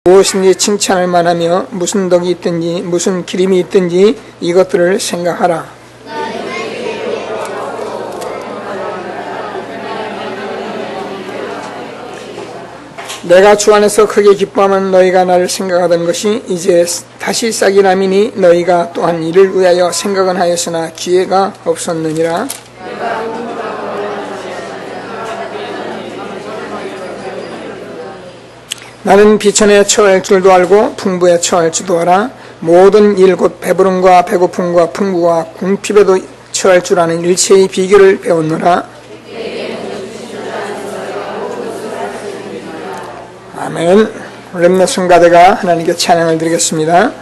무엇인지 칭찬할 만하며 무슨 덕이 있든지 무슨 기림이 있든지 이것들을 생각하라. 내가 주 안에서 크게 기뻐하면 너희가 나를 생각하던 것이 이제 다시 싹이 나미니 너희가 또한 이를 위하여 생각은 하였으나 기회가 없었느니라. 나는 비천에 처할 줄도 알고 풍부에 처할 줄도 알아. 모든 일 곧 배부름과 배고픔과 풍부와 궁핍에도 처할 줄 아는 일체의 비결을 배웠노라. 아멘. 렘넌트 성가대가 하나님께 찬양을 드리겠습니다.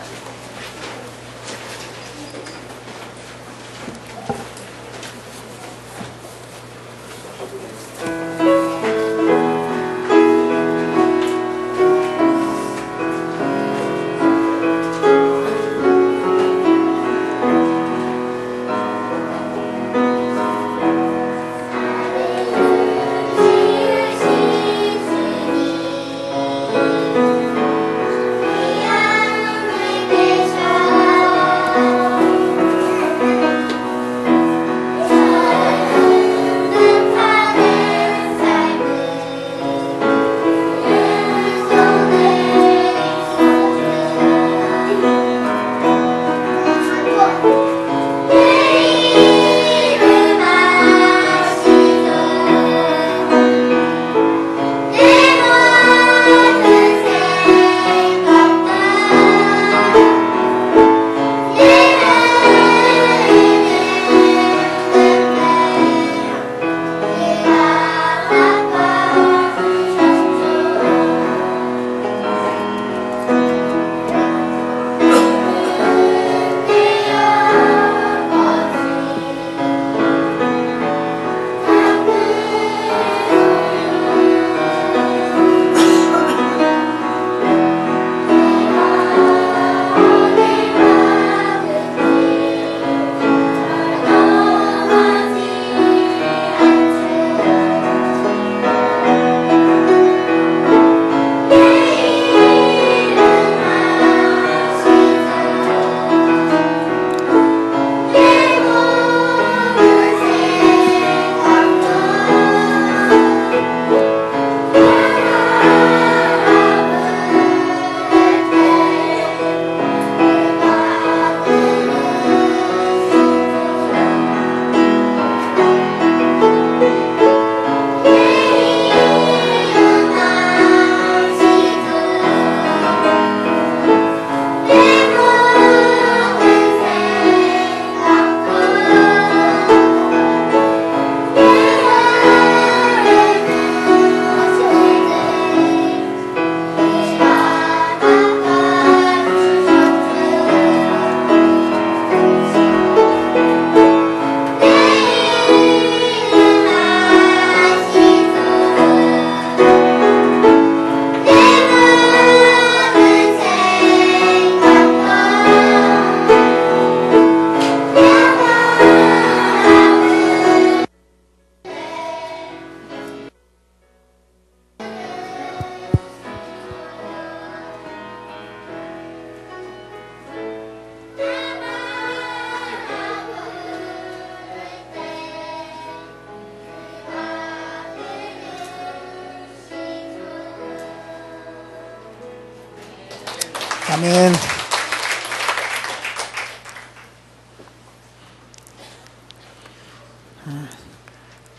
아멘.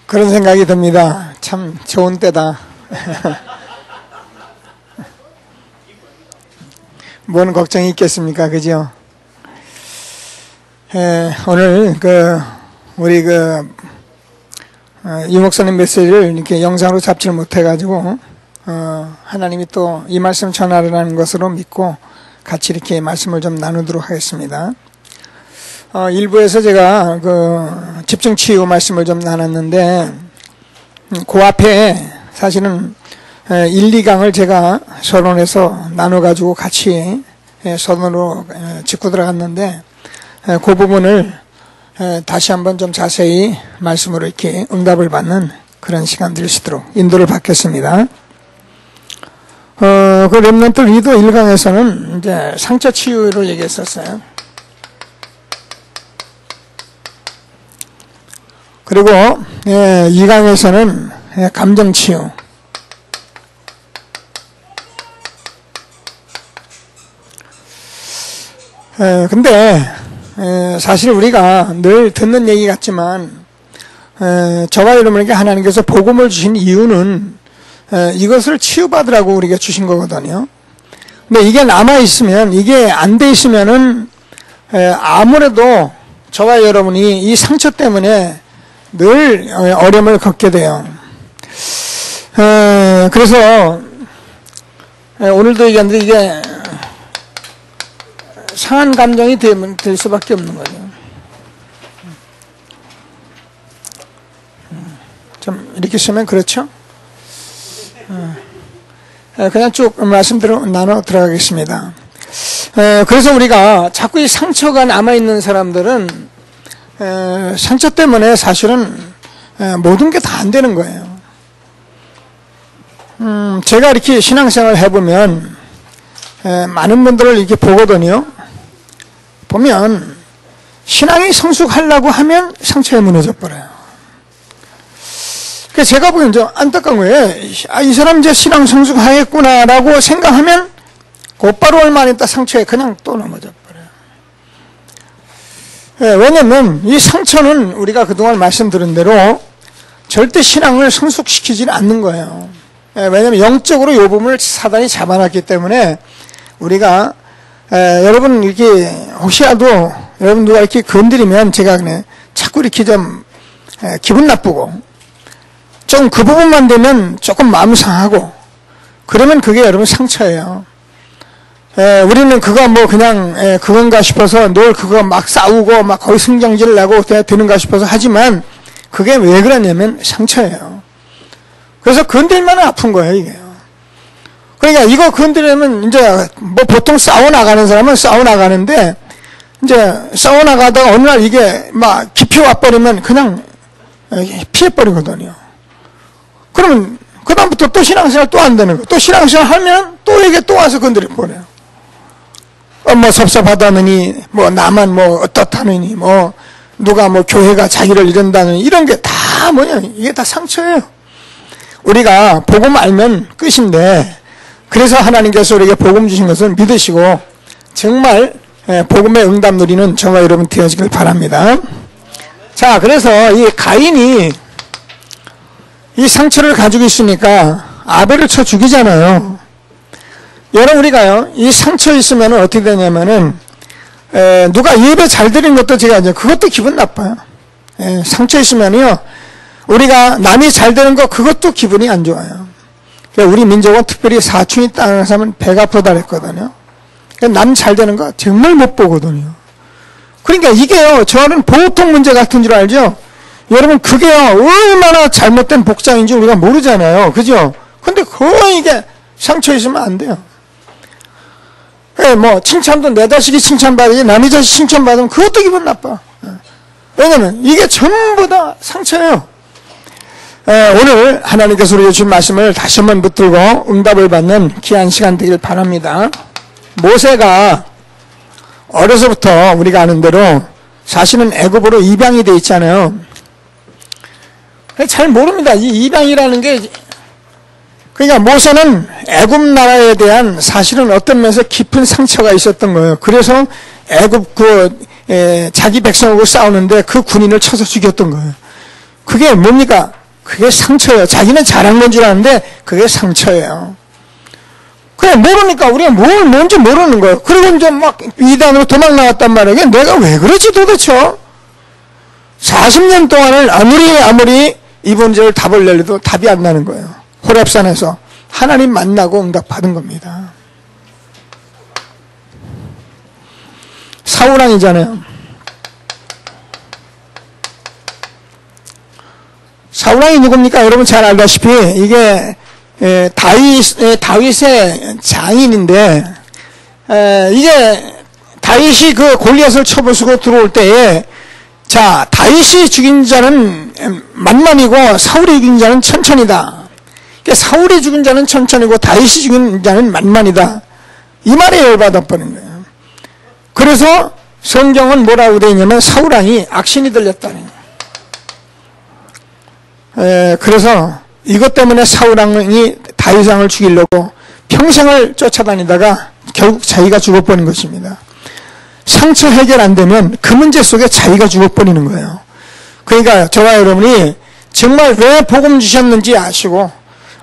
그런 생각이 듭니다. 참 좋은 때다. 뭔 걱정이 있겠습니까? 그죠? 오늘 우리 이 목사님 메시지를 이렇게 영상으로 잡지를 못해가지고 하나님이 또 이 말씀 전하라는 것으로 믿고 같이 이렇게 말씀을 좀 나누도록 하겠습니다. 일부에서 제가 집중 치유 말씀을 좀 나눴는데 그 앞에 사실은 1, 2강을 제가 서론에서 나눠가지고 같이 서론으로 짚고 들어갔는데 그 부분을 다시 한번 좀 자세히 말씀으로 이렇게 응답을 받는 그런 시간 될 수 있도록 인도를 받겠습니다. 그 렘넌트 리더 1강에서는 이제 상처 치유를 얘기했었어요. 그리고 2강에서는 감정 치유. 근데 사실 우리가 늘 듣는 얘기 같지만 저와 여러분에게 하나님께서 복음을 주신 이유는 이것을 치유받으라고 우리가 주신 거거든요. 근데 이게 남아있으면, 이게 안 돼 있으면은 아무래도 저와 여러분이 이 상처 때문에 늘 어려움을 겪게 돼요. 그래서 오늘도 얘기하는데 이게 상한 감정이 될 수밖에 없는 거죠. 좀 이렇게 쓰면 그렇죠? 그냥 쭉 말씀대로 나눠 들어가겠습니다. 그래서 우리가 자꾸 이 상처가 남아있는 사람들은 상처 때문에 사실은 모든 게 다 안 되는 거예요. 제가 이렇게 신앙생활을 해보면 많은 분들을 이렇게 보거든요. 보면 신앙이 성숙하려고 하면 상처에 무너져 버려요. 그래서 제가 보기엔 좀 안타까운 거예요. 이 사람 이제 신앙 성숙하겠구나라고 생각하면 곧바로 얼마 안 있다 상처에 그냥 또 넘어져 버려요. 왜냐면 이 상처는 우리가 그동안 말씀드린 대로 절대 신앙을 성숙시키지는 않는 거예요. 왜냐면 영적으로 이 부분을 사단이 잡아놨기 때문에 우리가 여러분 이렇게 혹시라도 여러분 누가 이렇게 건드리면 제가 그냥 자꾸 이렇게 좀 기분 나쁘고 좀 그 부분만 되면 조금 마음 상하고 그러면 그게 여러분 상처예요. 우리는 그거 뭐 그냥 그건가 싶어서 늘 그거 막 싸우고 막 거의 승경질을 내고 되는가 싶어서 하지만 그게 왜 그러냐면 상처예요. 그래서 건들면 아픈 거예요, 이게. 그러니까 이거 건드리면 이제 뭐 보통 싸워 나가는 사람은 싸워 나가는데 이제 싸워 나가다가 어느 날 이게 막 깊이 와버리면 그냥 피해버리거든요. 그러면 그다음부터 또 신앙생활 또 안 되는 거예요. 또 신앙생활 하면 또 이게 또 와서 건드려버려요. 뭐 섭섭하다느니 뭐 나만 뭐 어떻다느니 뭐 누가 뭐 교회가 자기를 이런다느니 이런 게 다 뭐냐 이게 다 상처예요. 우리가 복음 알면 끝인데 그래서 하나님께서 우리에게 복음 주신 것을 믿으시고 정말 복음의 응답 누리는 저와 여러분 되어지길 바랍니다. 자, 그래서 이 가인이 이 상처를 가지고 있으니까 아벨을 쳐 죽이잖아요. 여러분 우리가요 이 상처 있으면 어떻게 되냐면은 누가 예배 잘 드린 것도 제가 이제 그것도 기분 나빠요. 상처 있으면요 우리가 남이 잘 되는 거 그것도 기분이 안 좋아요. 우리 민족은 특별히 사춘이 땅에 사면 배가 아프다 그랬거든요. 남 잘 되는 거 정말 못 보거든요. 그러니까 이게요 저는 보통 문제 같은 줄 알죠. 여러분 그게요 얼마나 잘못된 복장인지 우리가 모르잖아요. 그죠? 근데 거의 이게 상처 있으면 안 돼요. 뭐 칭찬도 내 자식이 칭찬받으지 남의 자식 칭찬받으면 그것도 기분 나빠. 왜냐면 이게 전부 다 상처예요. 오늘 하나님께서 우리에게 준 말씀을 다시 한번 붙들고 응답을 받는 귀한 시간 되길 바랍니다. 모세가 어려서부터 우리가 아는 대로 사실은 애굽으로 입양이 돼 있잖아요. 잘 모릅니다. 이 입양이라는 게 그러니까 모세는 애굽 나라에 대한 사실은 어떤 면에서 깊은 상처가 있었던 거예요. 그래서 애굽 자기 백성하고 싸우는데 그 군인을 쳐서 죽였던 거예요. 그게 뭡니까? 그게 상처예요. 자기는 잘한 건 줄 아는데 그게 상처예요. 그냥 모르니까 우리가 뭔지 모르는 거예요. 그리고 이제 막 이단으로 도망 나왔단 말이에요. 내가 왜 그러지 도대체? 40년 동안을 아무리 이 문제를 답을 내려도 답이 안 나는 거예요. 호렙산에서 하나님 만나고 응답 받은 겁니다. 사울왕이잖아요. 사울왕이 누굽니까? 여러분 잘 알다시피 이게 다윗의 장인인데 이제 다윗이 그 골리앗을 쳐부수고 들어올 때에 자 다윗이 죽인 자는 만만이고 사울이 죽인 자는 천천이다. 그러니까 사울이 죽은 자는 천천히고 다윗이 죽은 자는 만만이다. 이 말에 열받아버린 거예요. 그래서 성경은 뭐라고 되어 있냐면 사울왕이 악신이 들렸다는 거예요. 그래서 이것 때문에 사울왕이 다윗왕을 죽이려고 평생을 쫓아다니다가 결국 자기가 죽어버린 것입니다. 상처 해결 안 되면 그 문제 속에 자기가 죽어버리는 거예요. 그러니까 저와 여러분이 정말 왜 복음 주셨는지 아시고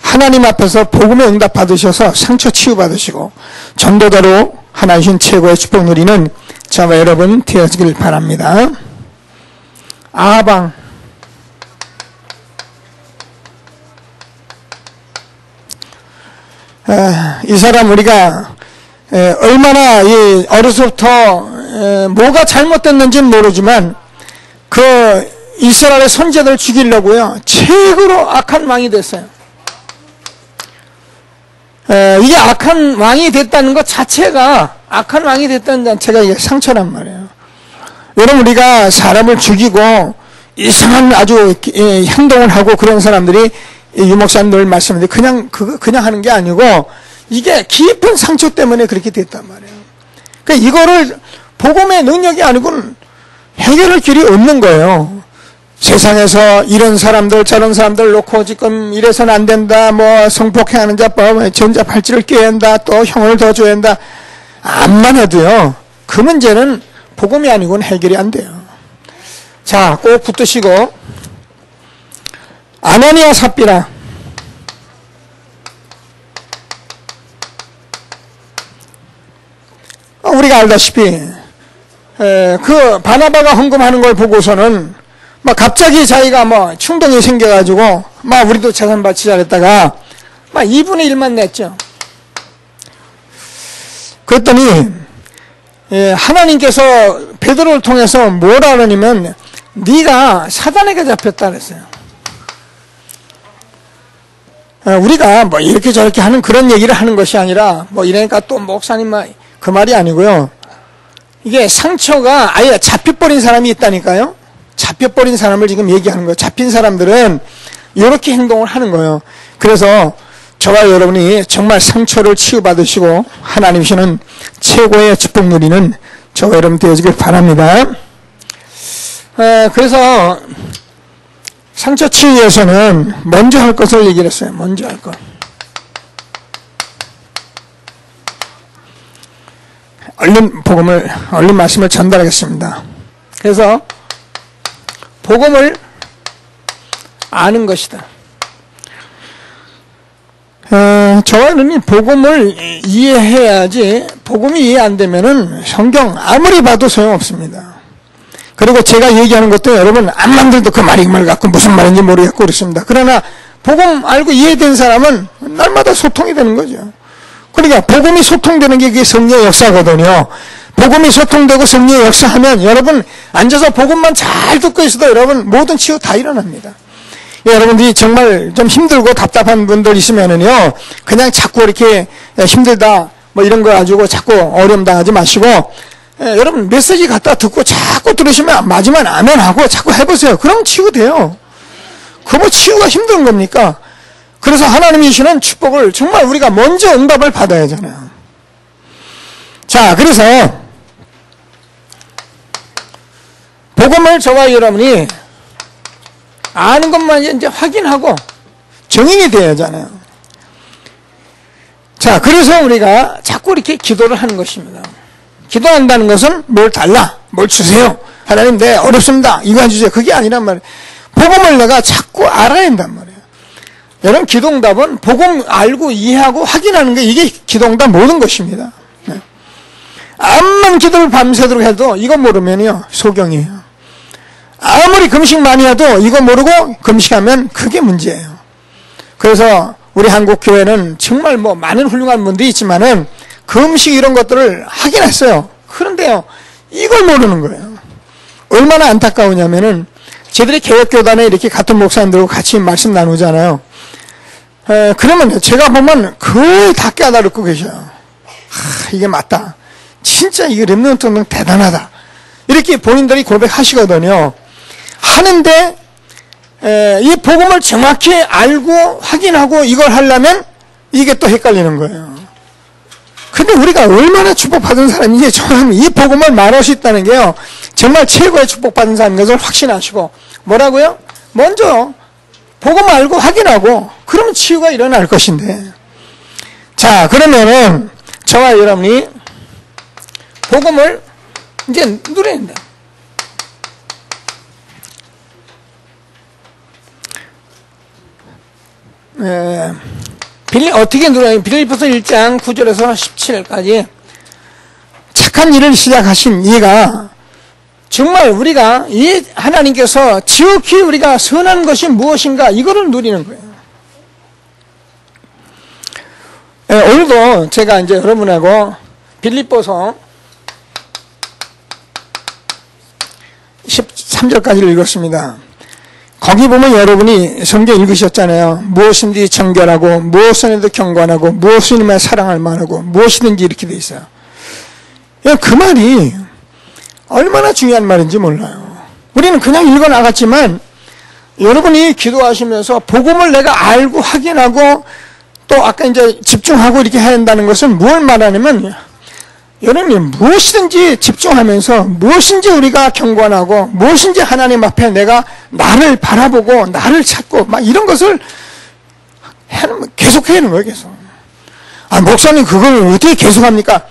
하나님 앞에서 복음에 응답 받으셔서 상처 치유 받으시고 전도자로 하나님 주신 최고의 축복 누리는 저와 여러분 되어지길 바랍니다. 아방 이 사람 우리가 얼마나 어려서부터 뭐가 잘못됐는지는 모르지만 그 이스라엘의 선제들을 죽이려고요 최고로 악한 왕이 됐어요. 이게 악한 왕이 됐다는 것 자체가 악한 왕이 됐다는 자체가 이게 상처란 말이에요. 여러분 우리가 사람을 죽이고 이상한 아주 행동을 하고 그런 사람들이 유목사님 늘 말씀하는데 그냥 하는 게 아니고 이게 깊은 상처 때문에 그렇게 됐단 말이에요. 그러니까 이거를 복음의 능력이 아니고는 해결할 길이 없는 거예요. 세상에서 이런 사람들 저런 사람들 놓고 지금 이래서는 안 된다, 뭐 성폭행하는 자법, 전자팔찌를 껴야 한다, 또 형을 더 줘야 한다. 암만 해도요 그 문제는 복음이 아니고는 해결이 안 돼요. 자, 꼭 붙드시고 아나니아 삽비라 우리가 알다시피 그 바나바가 헌금하는 걸 보고서는 막 갑자기 자기가 뭐 충동이 생겨가지고 막 우리도 재산 바치자 했다가 막 2분의 1만 냈죠. 그랬더니 하나님께서 베드로를 통해서 뭐라 그러냐면 네가 사단에게 잡혔다 그랬어요. 우리가 뭐 이렇게 저렇게 하는 그런 얘기를 하는 것이 아니라 뭐 이러니까 또 목사님 그 말이 아니고요. 이게 상처가 아예 잡혀버린 사람이 있다니까요. 잡혀버린 사람을 지금 얘기하는 거예요. 잡힌 사람들은 이렇게 행동을 하는 거예요. 그래서 저와 여러분이 정말 상처를 치유받으시고 하나님 주시는 최고의 축복 누리는 저와 여러분 되어지길 바랍니다. 그래서 상처 치유에서는 먼저 할 것을 얘기를 했어요. 먼저 할 것. 얼른 말씀을 전달하겠습니다. 그래서 복음을 아는 것이다. 저와 여러분이 복음을 이해해야지 복음이 이해 안 되면은 성경 아무리 봐도 소용없습니다. 그리고 제가 얘기하는 것도 여러분 암만들도 그 말이 그 말 같고 무슨 말인지 모르겠고 그렇습니다. 그러나 복음 알고 이해된 사람은 날마다 소통이 되는 거죠. 그러니까 복음이 소통되는 게 그게 성령의 역사거든요. 복음이 소통되고 성령의 역사하면 여러분 앉아서 복음만 잘 듣고 있어도 여러분 모든 치유 다 일어납니다. 여러분들이 정말 좀 힘들고 답답한 분들 있으면은요 그냥 자꾸 이렇게 힘들다 뭐 이런 거 가지고 자꾸 어려움 당하지 마시고 여러분 메시지 갖다 듣고 자꾸 들으시면 마지막에 아멘하고 자꾸 해보세요. 그럼 치유돼요. 그 뭐 치유가 힘든 겁니까? 그래서 하나님이 주시는 축복을 정말 우리가 먼저 응답을 받아야 하잖아요. 자, 그래서 복음을 저와 여러분이 아는 것만 이제 확인하고 정인이 되어야 하잖아요. 자, 그래서 우리가 자꾸 이렇게 기도를 하는 것입니다. 기도한다는 것은 뭘 달라, 뭘 주세요. 하나님, 네, 어렵습니다. 이거 해주세요. 그게 아니란 말이에요. 복음을 내가 자꾸 알아야 한단 말이에요. 여러분, 기도응답은 복음 알고 이해하고 확인하는 게 이게 기도응답 모든 것입니다. 네. 암만 기도를 밤새도록 해도 이거 모르면요, 소경이에요. 아무리 금식 많이 해도 이거 모르고 금식하면 그게 문제예요. 그래서 우리 한국 교회는 정말 뭐 많은 훌륭한 분들이 있지만은 금식 이런 것들을 하긴 했어요. 그런데요, 이걸 모르는 거예요. 얼마나 안타까우냐면은 저희들이 개혁교단에 이렇게 같은 목사님들과 같이 말씀 나누잖아요. 그러면 제가 보면 거의 다 깨달고 계셔요. 이게 맞다. 진짜 이게 렘넌트는 대단하다. 이렇게 본인들이 고백하시거든요. 하는데 이 복음을 정확히 알고 확인하고 이걸 하려면 이게 또 헷갈리는 거예요. 근데 우리가 얼마나 축복받은 사람인지 저는 이 복음을 말할 수 있다는 게요, 정말 최고의 축복받은 사람인 것을 확신하시고, 뭐라고요? 먼저 복음 알고 확인하고 그러면 치유가 일어날 것인데, 자, 그러면은 저와 여러분이 복음을 이제 누려야 된다. 어떻게 누려요? 빌립보서 1장 9절에서 17절까지 착한 일을 시작하신 이가 정말 우리가 이 하나님께서 지극히 우리가 선한 것이 무엇인가 이거를 누리는 거예요. 오늘도 제가 이제 여러분하고 빌립보서 13절까지를 읽었습니다. 거기 보면 여러분이 성경 읽으셨잖아요. 무엇인지 정결하고 무엇을 해도 경건하고 무엇이면 사랑할 만하고 무엇이든지 이렇게 돼 있어요. 그 말이 얼마나 중요한 말인지 몰라요. 우리는 그냥 읽어 나갔지만 여러분이 기도하시면서 복음을 내가 알고 확인하고 또 아까 이제 집중하고 이렇게 해야 한다는 것은 뭘 말하냐면, 여러분이 무엇이든지 집중하면서 무엇인지 우리가 경건하고 무엇인지 하나님 앞에 내가 나를 바라보고 나를 찾고 막 이런 것을 계속 해야 하는 거예요. 계속. 목사님 그걸 어떻게 계속합니까?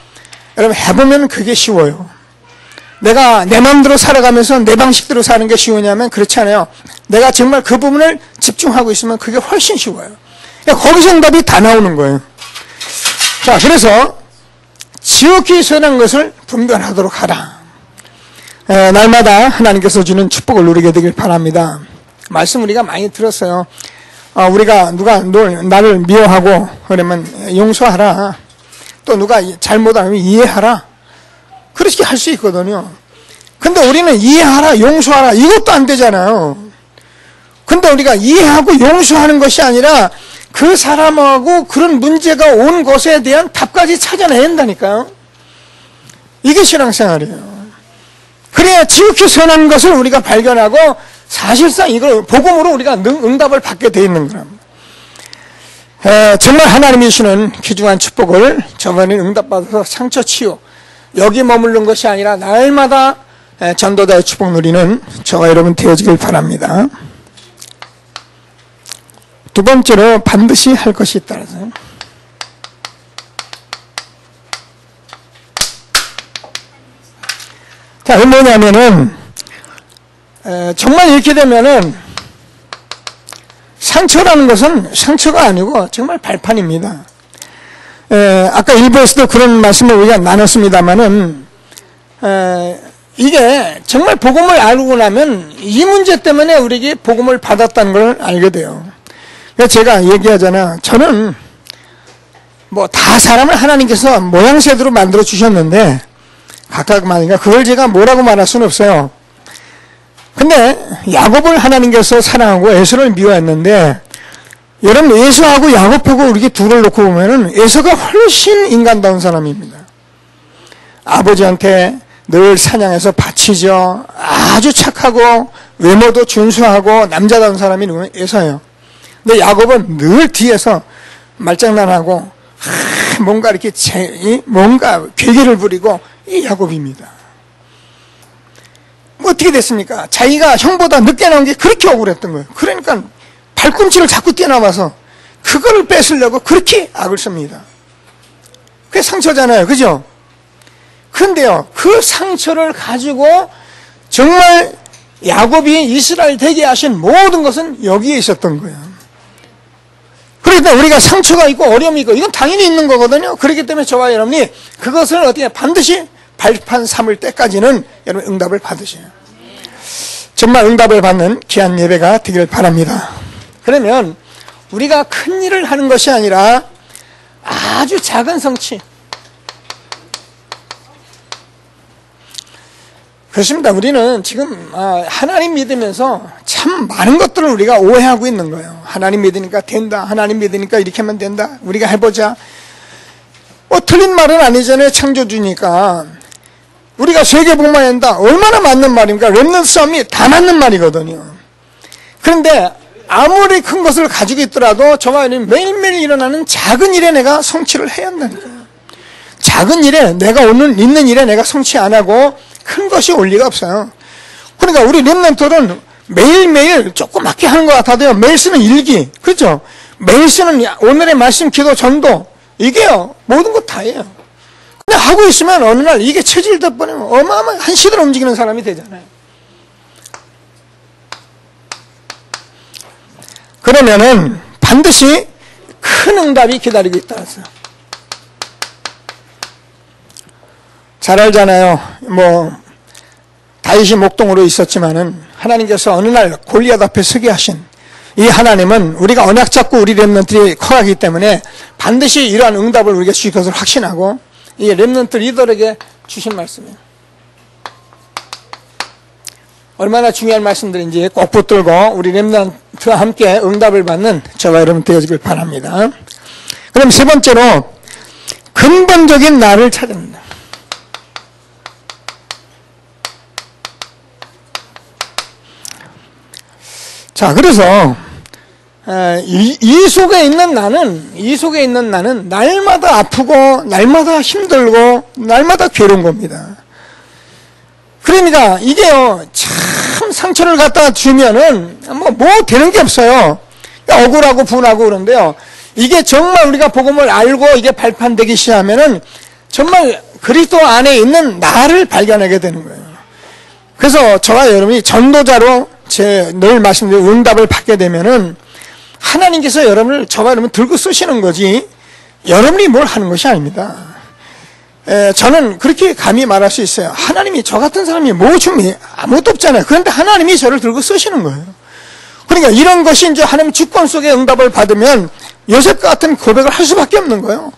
여러분 해보면 그게 쉬워요. 내가 내 마음대로 살아가면서 내 방식대로 사는 게 쉬우냐면 그렇지 않아요. 내가 정말 그 부분을 집중하고 있으면 그게 훨씬 쉬워요. 거기서 응답이 다 나오는 거예요. 자, 그래서 지극히 선한 것을 분별하도록 하라. 날마다 하나님께서 주는 축복을 누리게 되길 바랍니다. 말씀 우리가 많이 들었어요. 우리가 누가 나를 미워하고 그러면 용서하라. 또 누가 잘못하면 이해하라. 그렇게 할 수 있거든요. 근데 우리는 이해하라, 용서하라 이것도 안 되잖아요. 근데 우리가 이해하고 용서하는 것이 아니라 그 사람하고 그런 문제가 온 것에 대한 답까지 찾아내야 한다니까요. 이게 신앙생활이에요. 그래야 지극히 선한 것을 우리가 발견하고 사실상 이걸 복음으로 우리가 응답을 받게 돼 있는 거랍니다. 정말 하나님이 주시는 귀중한 축복을 저번에 응답받아서 상처 치유, 여기 머무른 것이 아니라 날마다 전도자의 축복 누리는 저와 여러분 되어지길 바랍니다. 두 번째로 반드시 할 것이 있다라서요. 자, 그건 뭐냐면은 정말 이렇게 되면은 상처라는 것은 상처가 아니고 정말 발판입니다. 아까 일부에서도 그런 말씀을 우리가 나눴습니다만은 이게 정말 복음을 알고 나면 이 문제 때문에 우리에게 복음을 받았다는 걸 알게 돼요. 제가 얘기하잖아. 저는 뭐 다 사람을 하나님께서 모양새대로 만들어 주셨는데 각각만이니까 그걸 제가 뭐라고 말할 수는 없어요. 근데 야곱을 하나님께서 사랑하고 에서를 미워했는데, 여러분 에서하고 야곱하고 이렇게 둘을 놓고 보면은 에서가 훨씬 인간다운 사람입니다. 아버지한테 늘 사냥해서 바치죠. 아주 착하고 외모도 준수하고 남자다운 사람이 누구면 에서예요. 근데 야곱은 늘 뒤에서 말장난하고 뭔가 이렇게 뭔가 괴계를 부리고 이 야곱입니다. 뭐 어떻게 됐습니까? 자기가 형보다 늦게 나온 게 그렇게 억울했던 거예요. 그러니까 발꿈치를 자꾸 뛰어나와서 그거를 뺏으려고 그렇게 악을 씁니다. 그게 상처잖아요. 그죠? 그런데요, 그 상처를 가지고 정말 야곱이 이스라엘 되게 하신 모든 것은 여기에 있었던 거예요. 그러니까 우리가 상처가 있고 어려움이 있고 이건 당연히 있는 거거든요. 그렇기 때문에 저와 여러분이 그것을 어떻게 반드시 발판 삼을 때까지는 여러분 응답을 받으셔요. 정말 응답을 받는 귀한 예배가 되길 바랍니다. 그러면 우리가 큰 일을 하는 것이 아니라 아주 작은 성취. 그렇습니다. 우리는 지금 하나님 믿으면서 참 많은 것들을 우리가 오해하고 있는 거예요. 하나님 믿으니까 된다. 하나님 믿으니까 이렇게 하면 된다. 우리가 해보자. 틀린 말은 아니잖아요. 창조주니까. 우리가 세계 복음화한다. 얼마나 맞는 말입니까? 렘넌트 싸움이 다 맞는 말이거든요. 그런데 아무리 큰 것을 가지고 있더라도 저와 매일매일 일어나는 작은 일에 내가 성취를 해야 한다는 거예요. 작은 일에, 내가 오늘 있는 일에 내가 성취 안 하고 큰 것이 올 리가 없어요. 그러니까 우리 렘넌트들은 매일매일 조그맣게 하는 것 같아도요, 매일 쓰는 일기, 그렇죠? 매일 쓰는 오늘의 말씀, 기도, 전도, 이게요, 모든 것 다예요. 근데 하고 있으면 어느 날 이게 체질되다 보면 어마어마한 한시대로 움직이는 사람이 되잖아요. 그러면은 반드시 큰 응답이 기다리고 있다. 잘 알잖아요. 다윗이 목동으로 있었지만은 하나님께서 어느 날 골리앗 앞에 서게 하신 이 하나님은 우리가 언약 잡고 우리 렘넌트들이 커가기 때문에 반드시 이러한 응답을 우리가 주실 것을 확신하고 이 렘넌트 리더에게 주신 말씀이에요. 얼마나 중요한 말씀들인지 꼭 붙들고 우리 렘넌트와 함께 응답을 받는 저와 여러분 되어지길 바랍니다. 그럼 세 번째로 근본적인 나를 찾습니다. 자, 그래서 이 속에 있는 나는 날마다 아프고 날마다 힘들고 날마다 괴로운 겁니다. 그러니까 이게요, 참 상처를 갖다 주면은 뭐 되는 게 없어요. 억울하고 분하고 그런데요, 이게 정말 우리가 복음을 알고 이게 발판되기 시작하면은 정말 그리스도 안에 있는 나를 발견하게 되는 거예요. 그래서 저와 여러분이 전도자로 늘 말씀드린 응답을 받게 되면은 하나님께서 여러분을, 저와 여러분 들고 쓰시는 거지 여러분이 뭘 하는 것이 아닙니다. 저는 그렇게 감히 말할 수 있어요. 하나님이 저 같은 사람이 뭐 줍니? 아무것도 없잖아요. 그런데 하나님이 저를 들고 쓰시는 거예요. 그러니까 이런 것이 이제 하나님 주권 속에 응답을 받으면 요셉 같은 고백을 할 수밖에 없는 거예요.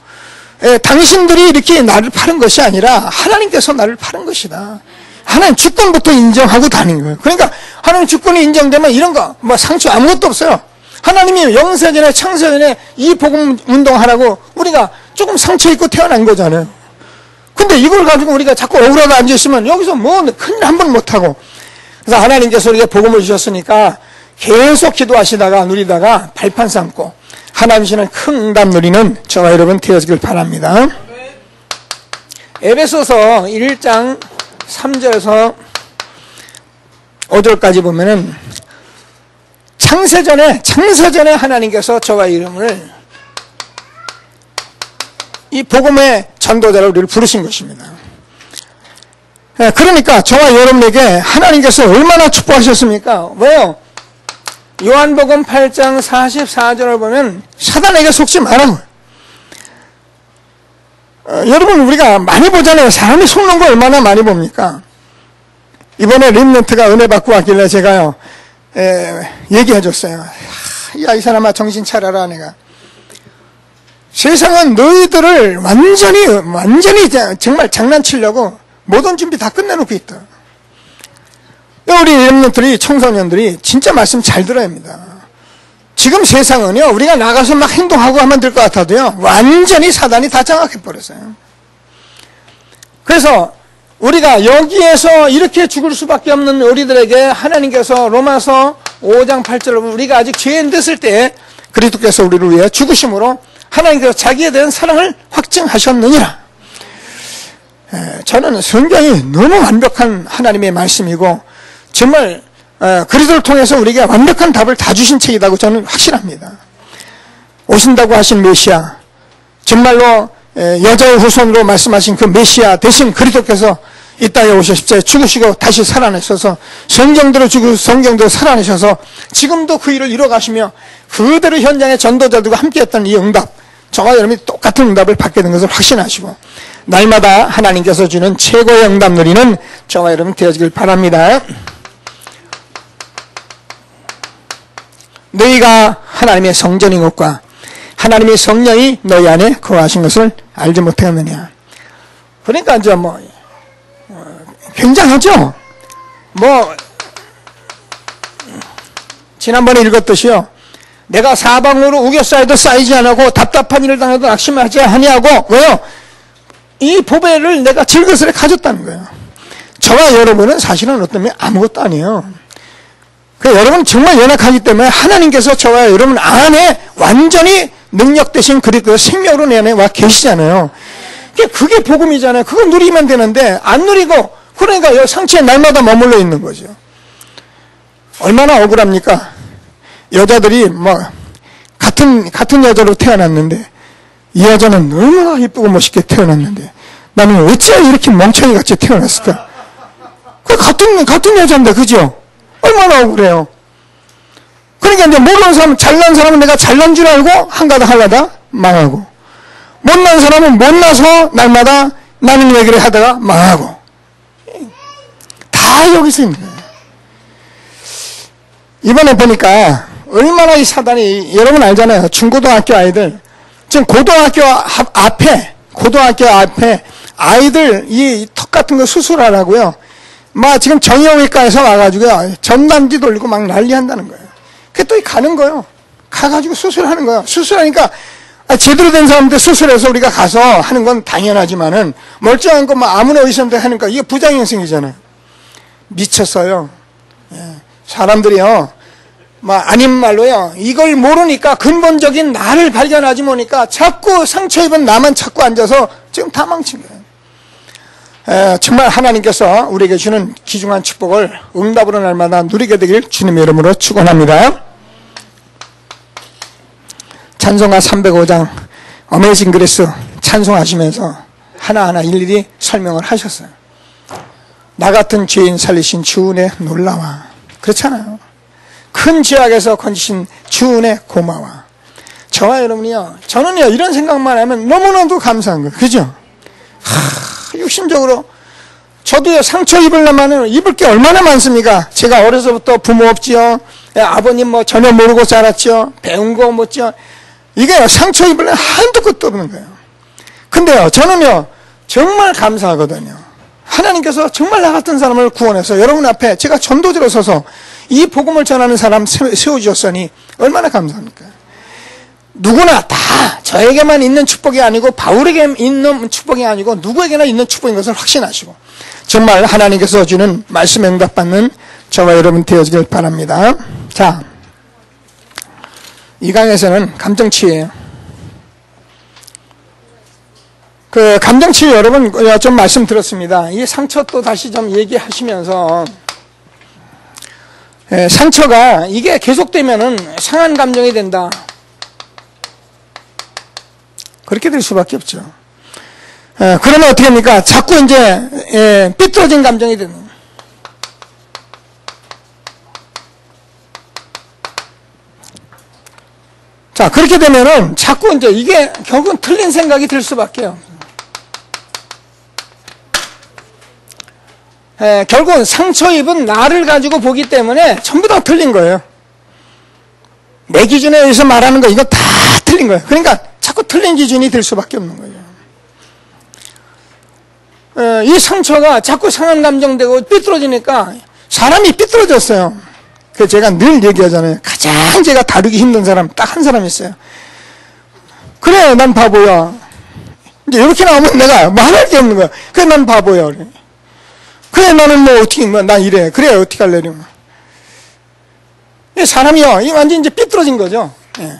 당신들이 이렇게 나를 파는 것이 아니라 하나님께서 나를 파는 것이다. 하나님 주권부터 인정하고 다니는 거예요. 그러니까 하나님 주권이 인정되면 이런 거, 상처 아무것도 없어요. 하나님이 영세전에 창세전에 이 복음 운동하라고 우리가 조금 상처 입고 태어난 거잖아요. 근데 이걸 가지고 우리가 자꾸 억울하게 앉아있으면 여기서 큰일 한 번 못하고. 그래서 하나님께서 우리가 복음을 주셨으니까 계속 기도하시다가 누리다가 발판 삼고 하나님 주시는 큰 응답 누리는 저와 여러분 되어지길 바랍니다. 에베소서 1장 3절에서 5절까지 보면은 창세전에 하나님께서 저와 이름을 이 복음의 전도자로 우리를 부르신 것입니다. 그러니까 저와 여러분에게 하나님께서 얼마나 축복하셨습니까? 왜요? 요한복음 8장 44절을 보면 사단에게 속지 말라고. 여러분, 우리가 많이 보잖아요. 사람이 속는 거 얼마나 많이 봅니까? 이번에 렘넌트가 은혜 받고 왔길래 제가요, 얘기해 줬어요. 야, 이 사람아, 정신 차려라. 내가 세상은 너희들을 완전히 정말 장난치려고 모든 준비 다 끝내놓고 있다. 우리 렘넌트들이, 청소년들이 진짜 말씀 잘 들어야 합니다. 지금 세상은요, 우리가 나가서 막 행동하고 하면 될 것 같아도요, 완전히 사단이 다 장악해버렸어요. 그래서 우리가 여기에서 이렇게 죽을 수밖에 없는 우리들에게 하나님께서 로마서 5장 8절을 우리가 아직 죄인 됐을 때 그리스도께서 우리를 위해 죽으심으로 하나님께서 자기에 대한 사랑을 확증하셨느니라. 저는 성경이 너무 완벽한 하나님의 말씀이고 정말 그리스도를 통해서 우리에게 완벽한 답을 다 주신 책이라고 저는 확신합니다. 오신다고 하신 메시아, 정말로 여자의 후손으로 말씀하신 그 메시아 대신 그리스도께서 이 땅에 오셔 십자가에 죽으시고 다시 살아내셔서 성경대로 죽으시고 성경대로 살아내셔서 지금도 그 일을 이뤄가시며 그대로 현장의 전도자들과 함께했던 이 응답, 저와 여러분이 똑같은 응답을 받게 된 것을 확신하시고 날마다 하나님께서 주는 최고의 응답 누리는 저와 여러분 되어지길 바랍니다. 너희가 하나님의 성전인 것과 하나님의 성령이 너희 안에 거하신 것을 알지 못하였느냐. 그러니까 이제 굉장하죠. 지난번에 읽었듯이요, 내가 사방으로 우겨싸여도 쌓이지 않고 답답한 일을 당해도 낙심하지 아니하고. 왜요? 이 보배를 내가 질그스레 가졌다는 거예요. 저와 여러분은 사실은 어떤 면 아무것도 아니에요. 여러분 정말 연약하기 때문에 하나님께서 저와 여러분 안에 완전히 능력 대신 그리고 생명으로 내 안에 와 계시잖아요. 그게 복음이잖아요. 그거 누리면 되는데 안 누리고 그러니까 상처에 날마다 머물러 있는 거죠. 얼마나 억울합니까? 여자들이 같은 여자로 태어났는데 이 여자는 얼마나 예쁘고 멋있게 태어났는데 나는 어찌 이렇게 멍청이 같이 태어났을까? 그 같은 여자인데 그죠? 얼마나 억울해요. 그러니까 이제 모르는 사람, 잘난 사람은 내가 잘난 줄 알고 한가닥 하려다 망하고, 못난 사람은 못나서 날마다 나는 왜 그래 하다가 망하고, 다 여기서 있는 거예요. 이번에 보니까 얼마나 이 사단이, 여러분 알잖아요. 중고등학교 아이들, 지금 고등학교 앞에 아이들 이 턱 같은 거 수술하라고요. 지금 정형외과에서 와가지고요. 전단지 돌리고 막 난리 한다는 거예요. 그게 또 가는 거예요. 가가지고 수술하는 거예요. 수술하니까, 제대로 된 사람한테 수술해서 우리가 가서 하는 건 당연하지만은, 멀쩡한 거 아무나 의사한테 하니까 이게 부작용 생기잖아요. 미쳤어요. 예. 사람들이요. 아닌 말로요. 이걸 모르니까 근본적인 나를 발견하지 못하니까 자꾸 상처 입은 나만 찾고 앉아서 지금 다 망친 거예요. 정말 하나님께서 우리에게 주는 귀중한 축복을 응답으로 날마다 누리게 되길 주님의 이름으로 축원합니다. 찬송가 305장 어메이징 그레이스 찬송하시면서 하나하나 일일이 설명을 하셨어요. 나 같은 죄인 살리신 주 은혜 놀라워. 그렇잖아요. 큰 죄악에서 건지신 주 은혜 고마워. 저와 여러분이요, 저는요 이런 생각만 하면 너무나도 감사한 거예요. 그죠? 육신적으로 저도요 상처 입으려면 입을 게 얼마나 많습니까? 제가 어려서부터 부모 없지요, 아버님 전혀 모르고 자랐죠, 배운 거 못죠. 이게 상처 입으려면 한도 끝도 없는 거예요. 근데요 저는요 정말 감사하거든요. 하나님께서 정말 나 같은 사람을 구원해서 여러분 앞에 제가 전도자로 서서 이 복음을 전하는 사람 세워주셨으니 얼마나 감사합니까? 누구나 다 저에게만 있는 축복이 아니고 바울에게 있는 축복이 아니고 누구에게나 있는 축복인 것을 확신하시고 정말 하나님께서 주는 말씀에 응답받는 저와 여러분 되어지길 바랍니다. 자, 이 강에서는 감정치유예요. 그 감정치유 여러분 좀 말씀드렸습니다. 이 상처 또 다시 좀 얘기하시면서 상처가 이게 계속되면은 상한 감정이 된다. 그렇게 될 수밖에 없죠. 그러면 어떻게 합니까? 자꾸 이제 삐뚤어진 감정이 되는. 자, 그렇게 되면은 자꾸 이제 이게 결국은 틀린 생각이 들 수밖에요. 결국은 상처 입은 나를 가지고 보기 때문에 전부 다 틀린 거예요. 내 기준에 의해서 말하는 거 이거 다 틀린 거예요. 그러니까 자꾸 틀린 기준이 될 수밖에 없는 거예요. 이 상처가 자꾸 상한 감정되고 삐뚤어지니까 사람이 삐뚤어졌어요. 그래서 제가 늘 얘기하잖아요. 가장 제가 다루기 힘든 사람 딱 한 사람 있어요. 그래, 난 바보야. 이제 이렇게 나오면 내가 말할 게 없는 거야. 그래, 난 바보야. 그래, 나는 어떻게, 난 이래. 그래, 어떻게 할래? 사람이요, 이 완전 이제 삐뚤어진 거죠. 예.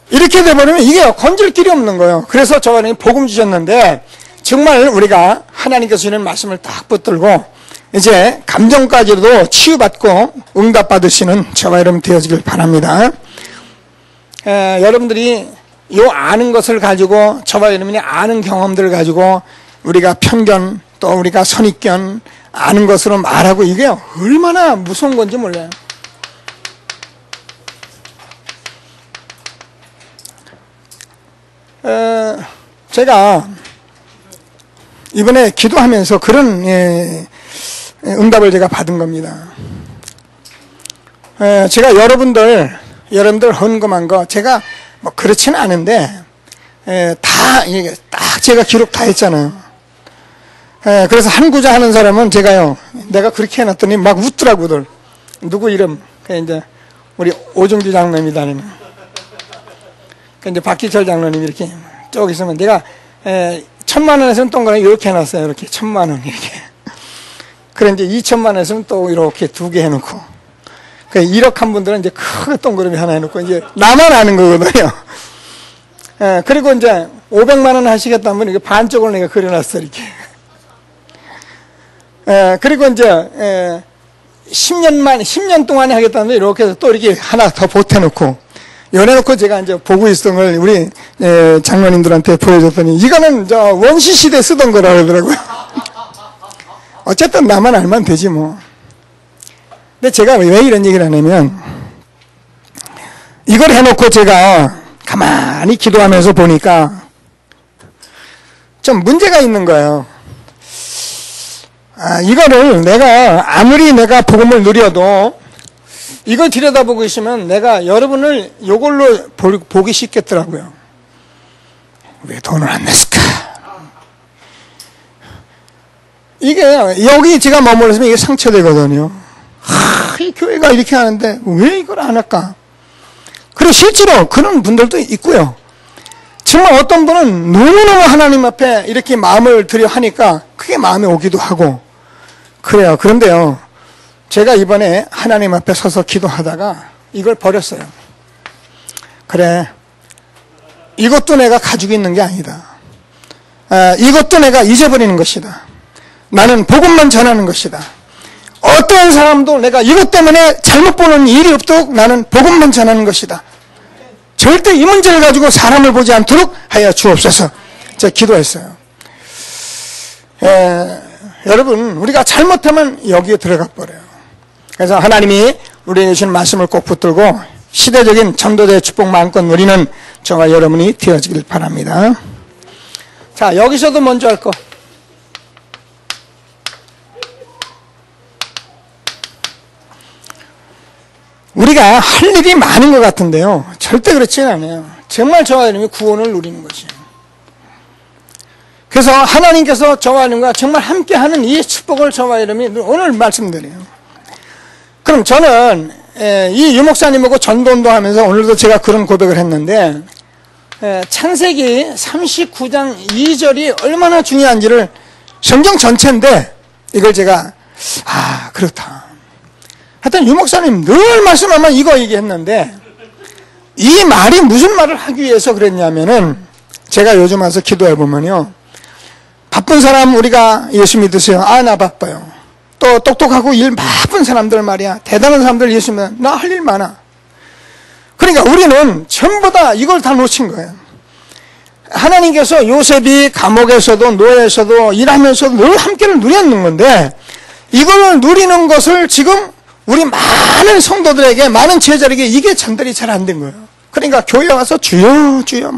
이렇게 돼버리면 이게 건질 길이 없는 거예요. 그래서 저번에 복음 주셨는데, 정말 우리가 하나님께서 주는 말씀을 딱 붙들고, 이제 감정까지도 치유받고 응답받으시는 저와 여러분 되어지길 바랍니다. 여러분들이 요 아는 것을 가지고 저와 여러분이 아는 경험들을 가지고 우리가 편견 또 우리가 선입견 아는 것으로 말하고 이게 얼마나 무서운 건지 몰라요. 제가 이번에 기도하면서 그런 응답을 제가 받은 겁니다. 제가 여러분들 헌금한 거 제가 그렇지는 않은데 딱 제가 기록 다 했잖아요. 그래서 한 구자 하는 사람은 제가요 내가 그렇게 해놨더니 막 웃더라고들. 누구 이름? 이제 우리 오종규 장로님이다. 이제 박기철 장로님 이렇게 쭉 있으면 내가 1,000만 원에서는 동그랗게 이렇게 해놨어요. 이렇게 1,000만 원 이렇게. 그래 이제 2,000만 원에서는 또 이렇게 2개 해놓고 그 1억 한 분들은 이제 큰 동그라미 하나 해놓고 이제 나만 아는 거거든요. 그리고 이제 500만 원 하시겠다면 이게 반쪽을 내가 그려놨어, 이렇게. 그리고 이제 10년 동안에 하겠다는데 이렇게 해서 또 이렇게 하나 더 보태놓고 열어놓고 제가 이제 보고 있던 걸 우리 장로님들한테 보여줬더니 이거는 저 원시 시대 쓰던 거라 그러더라고요. 어쨌든 나만 알면 되지 뭐. 근데 제가 왜 이런 얘기를 하냐면 이걸 해놓고 제가 가만히 기도하면서 보니까 좀 문제가 있는 거예요. 이거를 내가 아무리 내가 복음을 누려도 이걸 들여다보고 있으면 내가 여러분을 이걸로 보기 쉽겠더라고요. 왜 돈을 안 냈을까? 이게 여기 제가 머물렀으면 이게 상처되거든요. 이 교회가 이렇게 하는데 왜 이걸 안 할까? 그리고 실제로 그런 분들도 있고요. 정말 어떤 분은 너무너무 하나님 앞에 이렇게 마음을 들여 하니까 그게 마음에 오기도 하고 그래요. 그런데요, 제가 이번에 하나님 앞에 서서 기도하다가 이걸 버렸어요. 그래, 이것도 내가 가지고 있는 게 아니다. 이것도 내가 잊어버리는 것이다. 나는 복음만 전하는 것이다. 어떤 사람도 내가 이것 때문에 잘못 보는 일이 없도록 나는 복음만 전하는 것이다. 절대 이 문제를 가지고 사람을 보지 않도록 하여 주옵소서. 제가 기도했어요. 여러분, 우리가 잘못하면 여기에 들어가 버려요. 그래서 하나님이 우리에게 주신 말씀을 꼭 붙들고 시대적인 전도자의 축복 마음껏 누리는 저와 여러분이 되어지길 바랍니다. 자, 여기서도 먼저 할 거. 우리가 할 일이 많은 것 같은데요, 절대 그렇지는 않아요. 정말 저와 여러분이 구원을 누리는 것이에요. 그래서 하나님께서 저와 여러분과 정말 함께하는 이 축복을 저와 여러분이 오늘 말씀드려요. 그럼 저는 이 유목사님하고 전도운동하면서 오늘도 제가 그런 고백을 했는데 창세기 39장 2절이 얼마나 중요한지를 성경 전체인데 이걸 제가 그렇다. 하여튼 유목사님 늘 말씀하면 이거 얘기했는데 이 말이 무슨 말을 하기 위해서 그랬냐면은 제가 요즘 와서 기도해보면요, 바쁜 사람 우리가 예수 믿으세요. 나 바빠요. 또 똑똑하고 일 바쁜 사람들 말이야, 대단한 사람들 예수 믿으면 나 할 일 많아. 그러니까 우리는 전부 다 이걸 다 놓친 거예요. 하나님께서 요셉이 감옥에서도 노예에서도 일하면서도 늘 함께를 누렸는 건데 이걸 누리는 것을 지금 우리 많은 성도들에게, 많은 제자들에게 이게 전달이 잘 안 된 거예요. 그러니까 교회 와서 주여 주여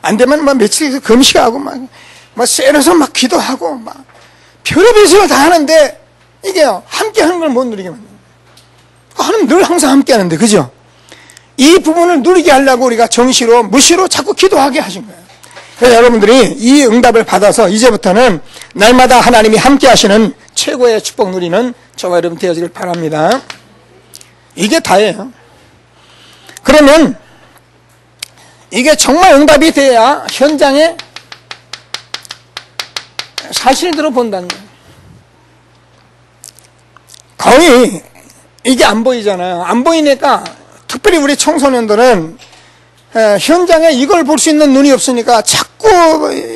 안 되면 며칠 금식하고 쎄려서 기도하고 별의별 생을 다 하는데 이게 함께 하는 걸 못 누리게 만드는 거예요. 하나님 늘 항상 함께 하는데, 그죠? 이 부분을 누리게 하려고 우리가 정시로 무시로 자꾸 기도하게 하신 거예요. 그래서 여러분들이 이 응답을 받아서 이제부터는 날마다 하나님이 함께 하시는 최고의 축복 누리는 저와 여러분 되어지길 바랍니다. 이게 다예요. 그러면 이게 정말 응답이 돼야 현장에 사실대로 본다는 거예요. 거의 이게 안 보이잖아요. 안 보이니까 특별히 우리 청소년들은 현장에 이걸 볼 수 있는 눈이 없으니까 자꾸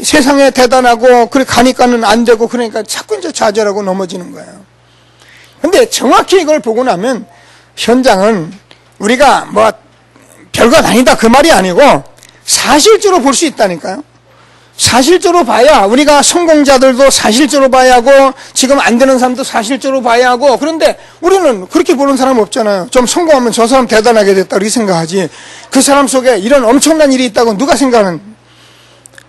세상에 대단하고 그래 가니까는 안 되고 그러니까 자꾸 이제 좌절하고 넘어지는 거예요. 근데 정확히 이걸 보고 나면 현장은 우리가 별것 아니다 그 말이 아니고 사실적으로 볼 수 있다니까요. 사실적으로 봐야 우리가 성공자들도 사실적으로 봐야 하고 지금 안 되는 사람도 사실적으로 봐야 하고, 그런데 우리는 그렇게 보는 사람 없잖아요. 좀 성공하면 저 사람 대단하게 됐다 이렇게 생각하지 그 사람 속에 이런 엄청난 일이 있다고 누가 생각하는,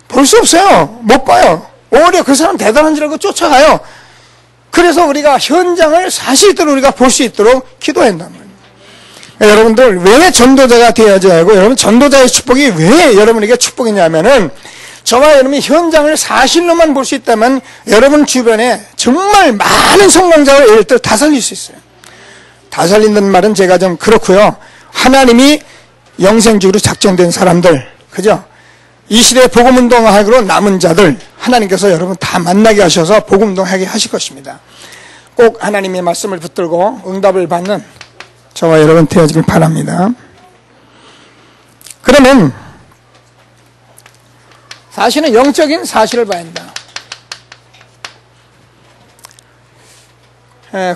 볼 수 없어요. 못 봐요. 오히려 그 사람 대단한 줄 알고 쫓아가요. 그래서 우리가 현장을 사실대로 우리가 볼 수 있도록 기도한단 말이에요. 여러분들 왜 전도자가 되어져야 하고 여러분 전도자의 축복이 왜 여러분에게 축복이냐면은 저와 여러분이 현장을 사실로만 볼 수 있다면 여러분 주변에 정말 많은 성공자를 예를 들어 다 살릴 수 있어요. 다 살린다는 말은 제가 좀 그렇고요. 하나님이 영생적으로 작정된 사람들, 그죠? 이 시대에 복음운동하기로 남은 자들 하나님께서 여러분 다 만나게 하셔서 복음운동하게 하실 것입니다. 꼭 하나님의 말씀을 붙들고 응답을 받는 저와 여러분 되어지길 바랍니다. 그러면 사실은 영적인 사실을 봐야 한다.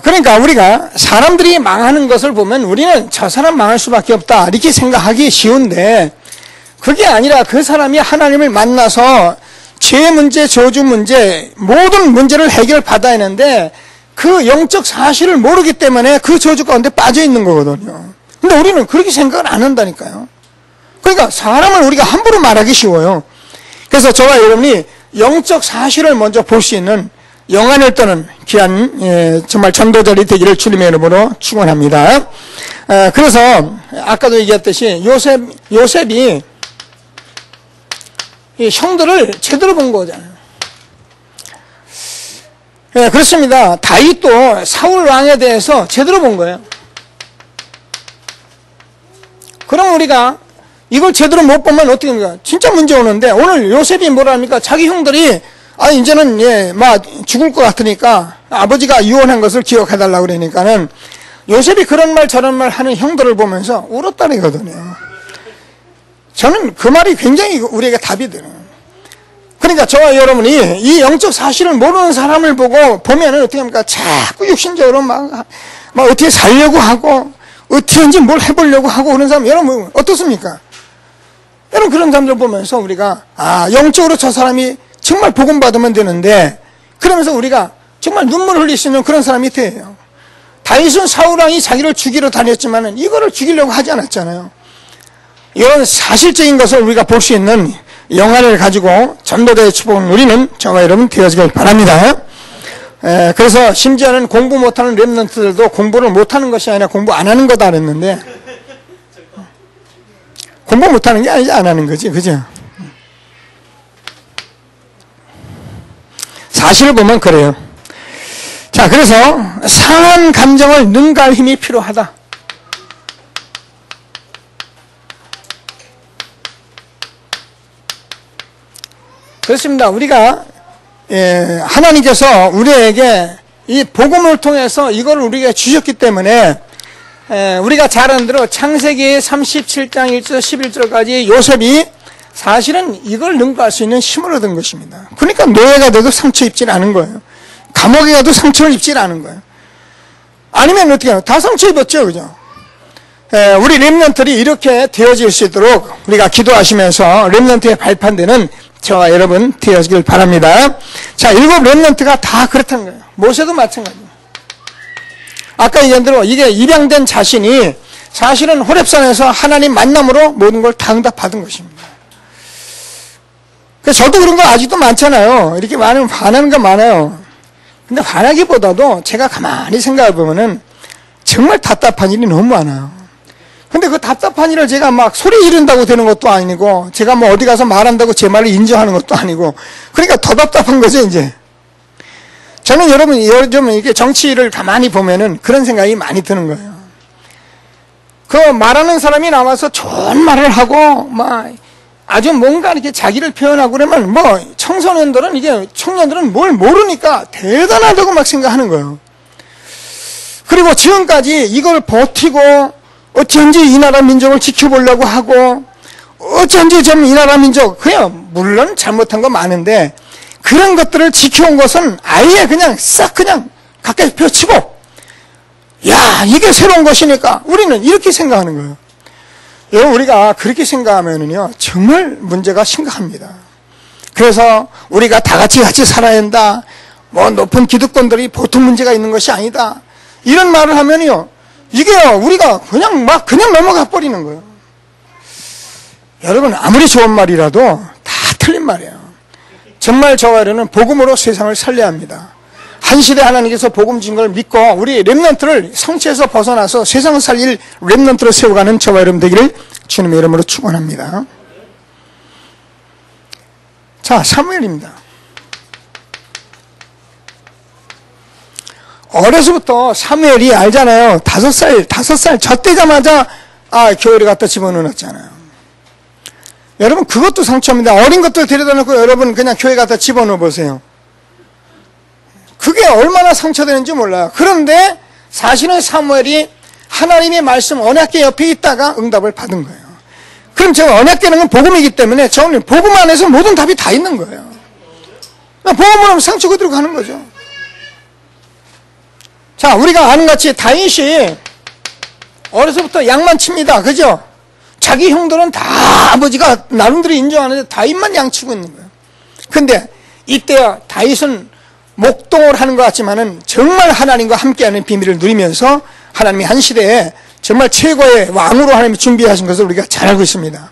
그러니까 우리가 사람들이 망하는 것을 보면 우리는 저 사람 망할 수밖에 없다 이렇게 생각하기 쉬운데, 그게 아니라 그 사람이 하나님을 만나서 죄 문제, 저주 문제, 모든 문제를 해결받아야 하는데 그 영적 사실을 모르기 때문에 그 저주 가운데 빠져 있는 거거든요. 근데 우리는 그렇게 생각을 안 한다니까요. 그러니까 사람을 우리가 함부로 말하기 쉬워요. 그래서 저와 여러분이 영적 사실을 먼저 볼 수 있는 영안을 떠는 귀한 정말 전도자리 되기를 주님의 이름으로 축원합니다. 그래서 아까도 얘기했듯이 요셉이 이 형들을 제대로 본 거잖아요. 그렇습니다. 다윗도 사울 왕에 대해서 제대로 본 거예요. 그럼 우리가 이걸 제대로 못 보면 어떻게 됩니까? 진짜 문제 오는데, 오늘 요셉이 뭐라 합니까? 자기 형들이 이제는 막 죽을 것 같으니까 아버지가 유언한 것을 기억해달라고 그러니까는 요셉이 그런 말 저런 말 하는 형들을 보면서 울었다니거든요. 저는 그 말이 굉장히 우리에게 답이 되는. 그러니까 저와 여러분이 이 영적 사실을 모르는 사람을 보면은 어떻게 합니까? 자꾸 육신적으로 막 어떻게 살려고 하고, 어떻게든지 뭘 해보려고 하고 그런 사람, 여러분 어떻습니까? 여러분 그런 사람들 보면서 우리가, 영적으로 저 사람이 정말 복음받으면 되는데, 그러면서 우리가 정말 눈물을 흘릴 수 있는 그런 사람이 돼요. 다윗은 사울왕이 자기를 죽이러 다녔지만은 이거를 죽이려고 하지 않았잖아요. 이런 사실적인 것을 우리가 볼 수 있는 영안을 가지고 전도자의 축복을 누리는 저와 여러분 되어지길 바랍니다. 그래서 심지어는 공부 못하는 렘넌트들도 공부를 못하는 것이 아니라 공부 안 하는 거다 그랬는데, 공부 못하는 게 아니지 안 하는 거지, 그죠? 사실을 보면 그래요. 자, 그래서 상한 감정을 능가할 힘이 필요하다. 그렇습니다. 우리가 하나님께서 우리에게 이 복음을 통해서 이걸 우리에게 주셨기 때문에 우리가 잘 아는 대로 창세기 37장 1절 11절까지 요셉이 사실은 이걸 능가할 수 있는 힘을 얻은 것입니다. 그러니까 노예가 돼도 상처 입질 않은 거예요. 감옥에 가도 상처를 입질 않은 거예요. 아니면 어떻게 해요? 다 상처 입었죠, 그죠? 우리 렘넌트들이 이렇게 되어질 수 있도록 우리가 기도하시면서 렘넌트에 발판되는 저와 여러분 되어지길 바랍니다. 자, 7 렘넌트가 다 그렇다는 거예요. 모세도 마찬가지예요. 아까 얘기한 대로 이게 입양된 자신이 사실은 호렙산에서 하나님 만남으로 모든 걸 다 응답받은 것입니다. 그래서 저도 그런 거 아직도 많잖아요. 이렇게 많으면 화나는 거 많아요. 근데 화나기보다도 제가 가만히 생각해 보면은 정말 답답한 일이 너무 많아요. 근데 그 답답한 일을 제가 막 소리 지른다고 되는 것도 아니고, 제가 뭐 어디 가서 말한다고 제 말을 인정하는 것도 아니고, 그러니까 더 답답한 거죠, 이제. 저는 여러분, 요즘 이렇게 정치를 가만히 보면은 그런 생각이 많이 드는 거예요. 그 말하는 사람이 나와서 좋은 말을 하고, 막 아주 뭔가 이렇게 자기를 표현하고 그러면 뭐 청소년들은 이게 청년들은 뭘 모르니까 대단하다고 막 생각하는 거예요. 그리고 지금까지 이걸 버티고 어쩐지 이 나라 민족을 지켜보려고 하고, 어쩐지 좀 이 나라 민족, 그냥 물론 잘못한 거 많은데 그런 것들을 지켜온 것은 아예 그냥 싹 그냥 가까이 펼치고, 야, 이게 새로운 것이니까 우리는 이렇게 생각하는 거예요. 여러분, 우리가 그렇게 생각하면은요 정말 문제가 심각합니다. 그래서 우리가 다 같이 살아야 한다, 뭐 높은 기득권들이 보통 문제가 있는 것이 아니다, 이런 말을 하면요 이게요 우리가 그냥 넘어가 버리는 거예요. 여러분, 아무리 좋은 말이라도 다 틀린 말이에요. 정말 저와 여러분은 복음으로 세상을 살려야 합니다. 한 시대 하나님께서 복음 준 걸 믿고 우리 렘넌트를 성취해서 벗어나서 세상을 살릴 렘넌트로 세워가는 저와 여러분 되기를 주님의 이름으로 축원합니다. 자, 사무엘입니다. 어려서부터 사무엘이 알잖아요. 5살 젖되자마자 교회를 갖다 집어넣었잖아요. 여러분, 그것도 상처입니다. 어린 것들 데려다 놓고 여러분 그냥 교회 갖다 집어넣어 보세요. 그게 얼마나 상처되는지 몰라요. 그런데 사실은 사무엘이 하나님의 말씀 언약궤 옆에 있다가 응답을 받은 거예요. 그럼 제가 언약궤는 건 복음이기 때문에 저는 복음 안에서 모든 답이 다 있는 거예요. 복음을 하면 상처 그대로 가는 거죠. 자, 우리가 아는 같이 다윗이 어려서부터 양만 칩니다. 그죠? 자기 형들은 다 아버지가 나름대로 인정하는데 다윗만 양치고 있는 거예요. 근데 이때야 다윗은 목동을 하는 것 같지만은 정말 하나님과 함께하는 비밀을 누리면서 하나님이 한 시대에 정말 최고의 왕으로 하나님이 준비하신 것을 우리가 잘 알고 있습니다.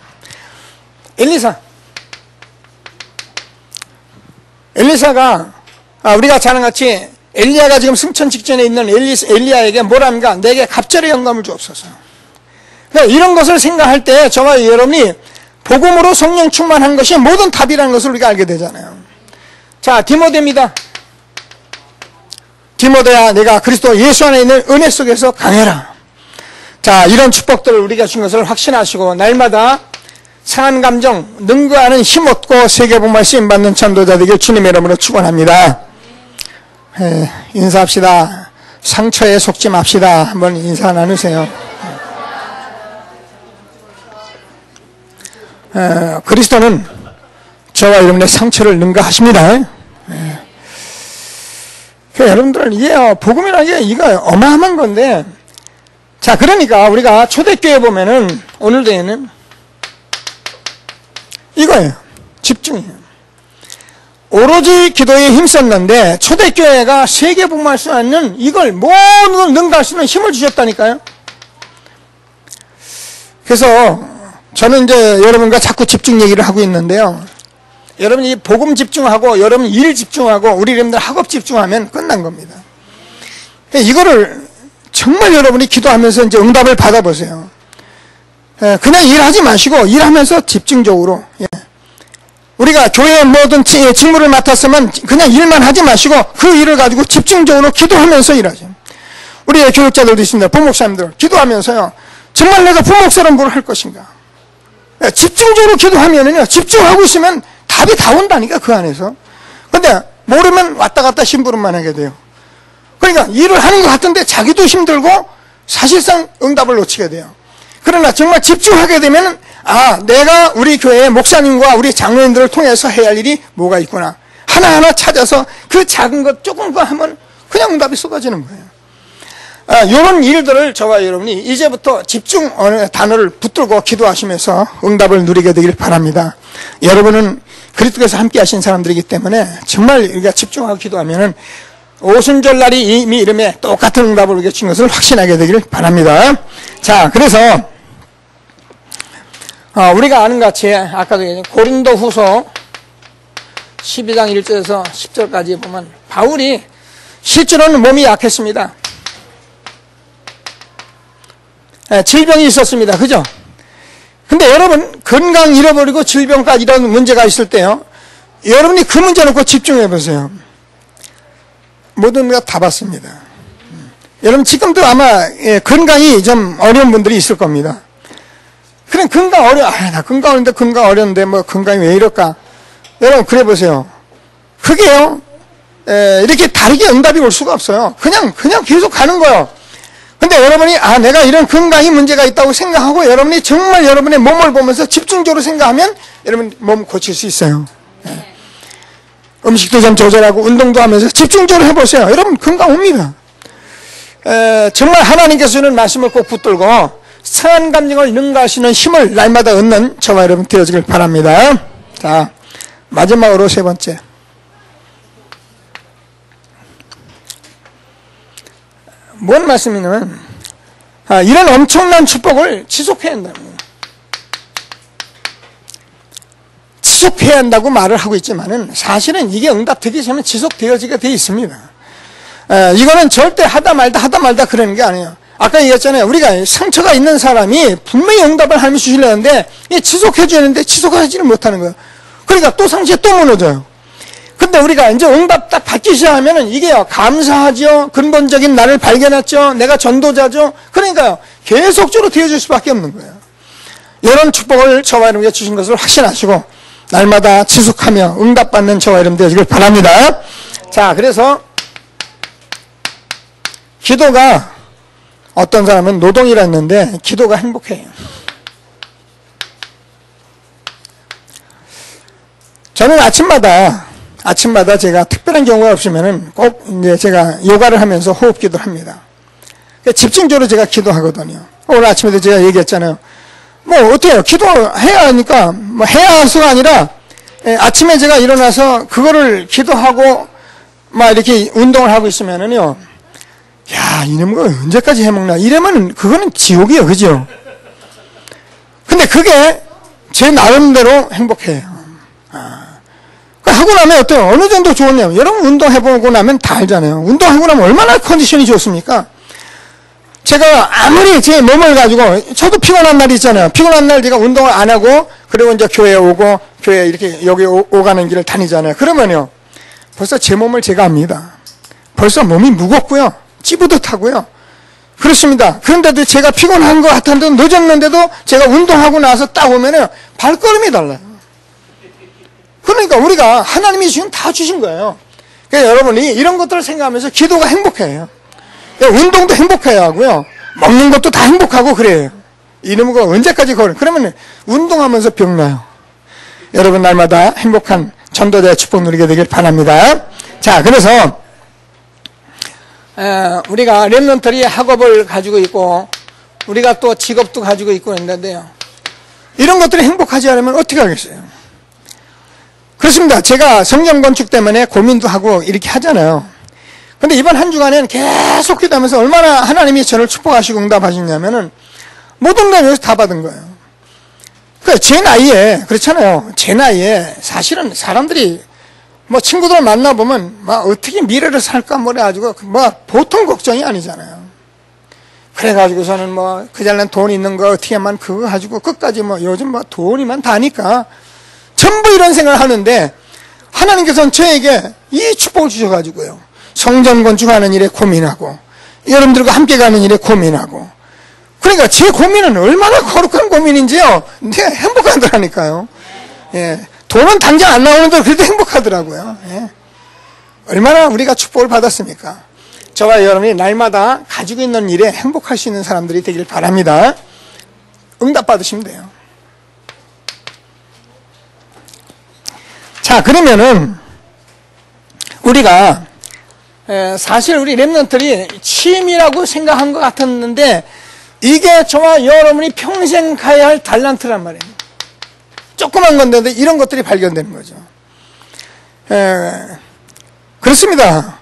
엘리사가 우리가 잘 아는 같이 엘리야가 지금 승천 직전에 있는 엘리야에게 뭐랍니까? 내게 갑절의 영감을 주옵소서. 그러니까 이런 것을 생각할 때 저와 여러분이 복음으로 성령 충만한 것이 모든 답이라는 것을 우리가 알게 되잖아요. 자, 디모데입니다. 디모데야, 내가 그리스도 예수 안에 있는 은혜 속에서 강해라. 자, 이런 축복들을 우리가 준 것을 확신하시고 날마다 상한 감정, 능구하는 힘 얻고 세계복음화 쓰임받는 전도자 되길 주님의 이름으로 축원합니다. 인사합시다. 상처에 속지 맙시다. 한번 인사 나누세요. 그리스도는 저와 여러분의 상처를 능가하십니다. 여러분들 이게 복음이라는 게 이거 어마어마한 건데, 자, 그러니까 우리가 초대교회 보면은 오늘도에는 이거예요. 집중이에요. 오로지 기도에 힘썼는데 초대교회가 세계복음할 수 있는 이걸 모든 걸 능가할 수 있는 힘을 주셨다니까요. 그래서 저는 이제 여러분과 자꾸 집중 얘기를 하고 있는데요. 여러분이 복음 집중하고 여러분 일 집중하고 우리 여러분들 학업 집중하면 끝난 겁니다. 이거를 정말 여러분이 기도하면서 이제 응답을 받아보세요. 그냥 일하지 마시고 일하면서 집중적으로. 우리가 교회의 모든 직무를 맡았으면 그냥 일만 하지 마시고 그 일을 가지고 집중적으로 기도하면서 일하죠. 우리의 교육자들도 있습니다. 부목사님들 기도하면서요. 정말 내가 부목사로 뭘 할 것인가. 집중적으로 기도하면은요. 집중하고 있으면 답이 다 온다니까 그 안에서. 근데 모르면 왔다 갔다 심부름만 하게 돼요. 그러니까 일을 하는 것 같은데 자기도 힘들고 사실상 응답을 놓치게 돼요. 그러나 정말 집중하게 되면 내가 우리 교회의 목사님과 우리 장로님들을 통해서 해야 할 일이 뭐가 있구나. 하나하나 찾아서 그 작은 것 조금 더 하면 그냥 응답이 쏟아지는 거예요. 이런 일들을 저와 여러분이 이제부터 집중 단어를 붙들고 기도하시면서 응답을 누리게 되길 바랍니다. 여러분은 그리스도께서 함께 하신 사람들이기 때문에 정말 우리가 집중하고 기도하면은 오순절 날이 이미 이름에 똑같은 응답을 우리가 준 것을 확신하게 되길 바랍니다. 자, 그래서 우리가 아는 같이 아까도 얘기했죠. 고린도 후서 12장 1절에서 10절까지 보면 바울이 실제로는 몸이 약했습니다. 질병이 있었습니다. 그죠? 근데 여러분 건강 잃어버리고 질병까지 이런 문제가 있을 때요. 여러분이 그 문제 놓고 집중해 보세요. 모든 우리가 다 봤습니다. 여러분 지금도 아마 건강이 좀 어려운 분들이 있을 겁니다. 그래 건강 나 건강 어려운데 뭐 건강이 왜 이럴까? 여러분 그래 보세요. 그게요. 이렇게 다르게 응답이 올 수가 없어요. 그냥 계속 가는 거예요. 근데 여러분이 내가 이런 건강이 문제가 있다고 생각하고 여러분이 정말 여러분의 몸을 보면서 집중적으로 생각하면 여러분 몸 고칠 수 있어요. 음식도 좀 조절하고 운동도 하면서 집중적으로 해보세요. 여러분 건강 옵니다. 정말 하나님께서 주는 말씀을 꼭 붙들고 선한 감정을 능가하시는 힘을 날마다 얻는 저와 여러분 되어지길 바랍니다. 자, 마지막으로 세 번째. 뭔 말씀이냐면 이런 엄청난 축복을 지속해야 한다는 거예요. 지속해야 한다고 말을 하고 있지만은 사실은 이게 응답되기 전에 지속되어지게 되어 있습니다. 이거는 절대 하다 말다 그러는 게 아니에요. 아까 얘기했잖아요. 우리가 상처가 있는 사람이 분명히 응답을 하나님이 주시려는데 지속해 주는데 지속하지를 못하는 거예요. 그러니까 또 상처에 또 무너져요. 근데 우리가 이제 응답 딱 받기 시작하면은 이게요, 감사하죠. 근본적인 나를 발견했죠. 내가 전도자죠. 그러니까요, 계속적으로 되어줄 수밖에 없는 거예요. 이런 축복을 저와 여러분께 주신 것을 확신하시고 날마다 지속하며 응답받는 저와 여러분 되시길 바랍니다. 자, 그래서 기도가 어떤 사람은 노동이라 했는데 기도가 행복해요. 저는 아침마다 제가 특별한 경우가 없으면은 꼭 이제 제가 요가를 하면서 호흡 기도를 합니다. 집중적으로 제가 기도하거든요. 오늘 아침에도 제가 얘기했잖아요. 뭐 어때요? 기도해야 하니까 뭐 해야 해서가 아니라 아침에 제가 일어나서 그거를 기도하고 막 이렇게 운동을 하고 있으면은요. 야, 이놈 거 언제까지 해먹나? 이러면 그거는 지옥이에요. 그죠? 근데 그게 제 나름대로 행복해요. 하고 나면 어때요? 어느 정도 좋았냐면 여러분 운동해보고 나면 다 알잖아요. 운동하고 나면 얼마나 컨디션이 좋습니까? 제가 아무리 제 몸을 가지고 저도 피곤한 날이 있잖아요. 피곤한 날 제가 운동을 안 하고 그리고 이제 교회에 오고 교회 이렇게 여기 오가는 길을 다니잖아요. 그러면요. 벌써 제 몸을 제가 압니다. 벌써 몸이 무겁고요. 찌뿌듯하고요. 그렇습니다. 그런데도 제가 피곤한 것 같았는데 늦었는데도 제가 운동하고 나서 딱 오면은 발걸음이 달라요. 그러니까 우리가 하나님이 지금 다 주신 거예요. 그러니까 여러분이 이런 것들을 생각하면서 기도가 행복해요. 운동도 행복해야 하고요. 먹는 것도 다 행복하고 그래요. 이놈의 거 언제까지 그러면 운동하면서 병나요. 여러분 날마다 행복한 전도자의 축복 누리게 되길 바랍니다. 자, 그래서 우리가 렘넌트리 학업을 가지고 있고 우리가 또 직업도 가지고 있고 있는데요. 이런 것들이 행복하지 않으면 어떻게 하겠어요? 그렇습니다. 제가 성경 건축 때문에 고민도 하고 이렇게 하잖아요. 근데 이번 한 주간에는 계속 기도하면서 얼마나 하나님이 저를 축복하시고 응답하시냐면은 모든 걸 여기서 다 받은 거예요. 그러니까 제 나이에, 그렇잖아요. 제 나이에 사실은 사람들이 뭐 친구들 만나보면 막 어떻게 미래를 살까 뭐래 가지고 뭐 보통 걱정이 아니잖아요. 그래가지고서는 뭐 그 잘난 돈 있는 거 어떻게만 그거 가지고 끝까지 뭐 요즘 뭐 돈이만 다니까 전부 이런 생각을 하는데 하나님께서는 저에게 이 축복을 주셔가지고요. 성전 건축하는 일에 고민하고 여러분들과 함께 가는 일에 고민하고 그러니까 제 고민은 얼마나 거룩한 고민인지요. 내가 행복하더라니까요. 예, 돈은 당장 안 나오는데 그래도 행복하더라고요. 예. 얼마나 우리가 축복을 받았습니까? 저와 여러분이 날마다 가지고 있는 일에 행복할 수 있는 사람들이 되길 바랍니다. 응답 받으시면 돼요. 자, 그러면은 우리가 사실 우리 렘넌트들이 취미라고 생각한 것 같았는데 이게 저와 여러분이 평생 가야 할 달란트란 말이에요. 조그만 건데 이런 것들이 발견되는 거죠. 그렇습니다.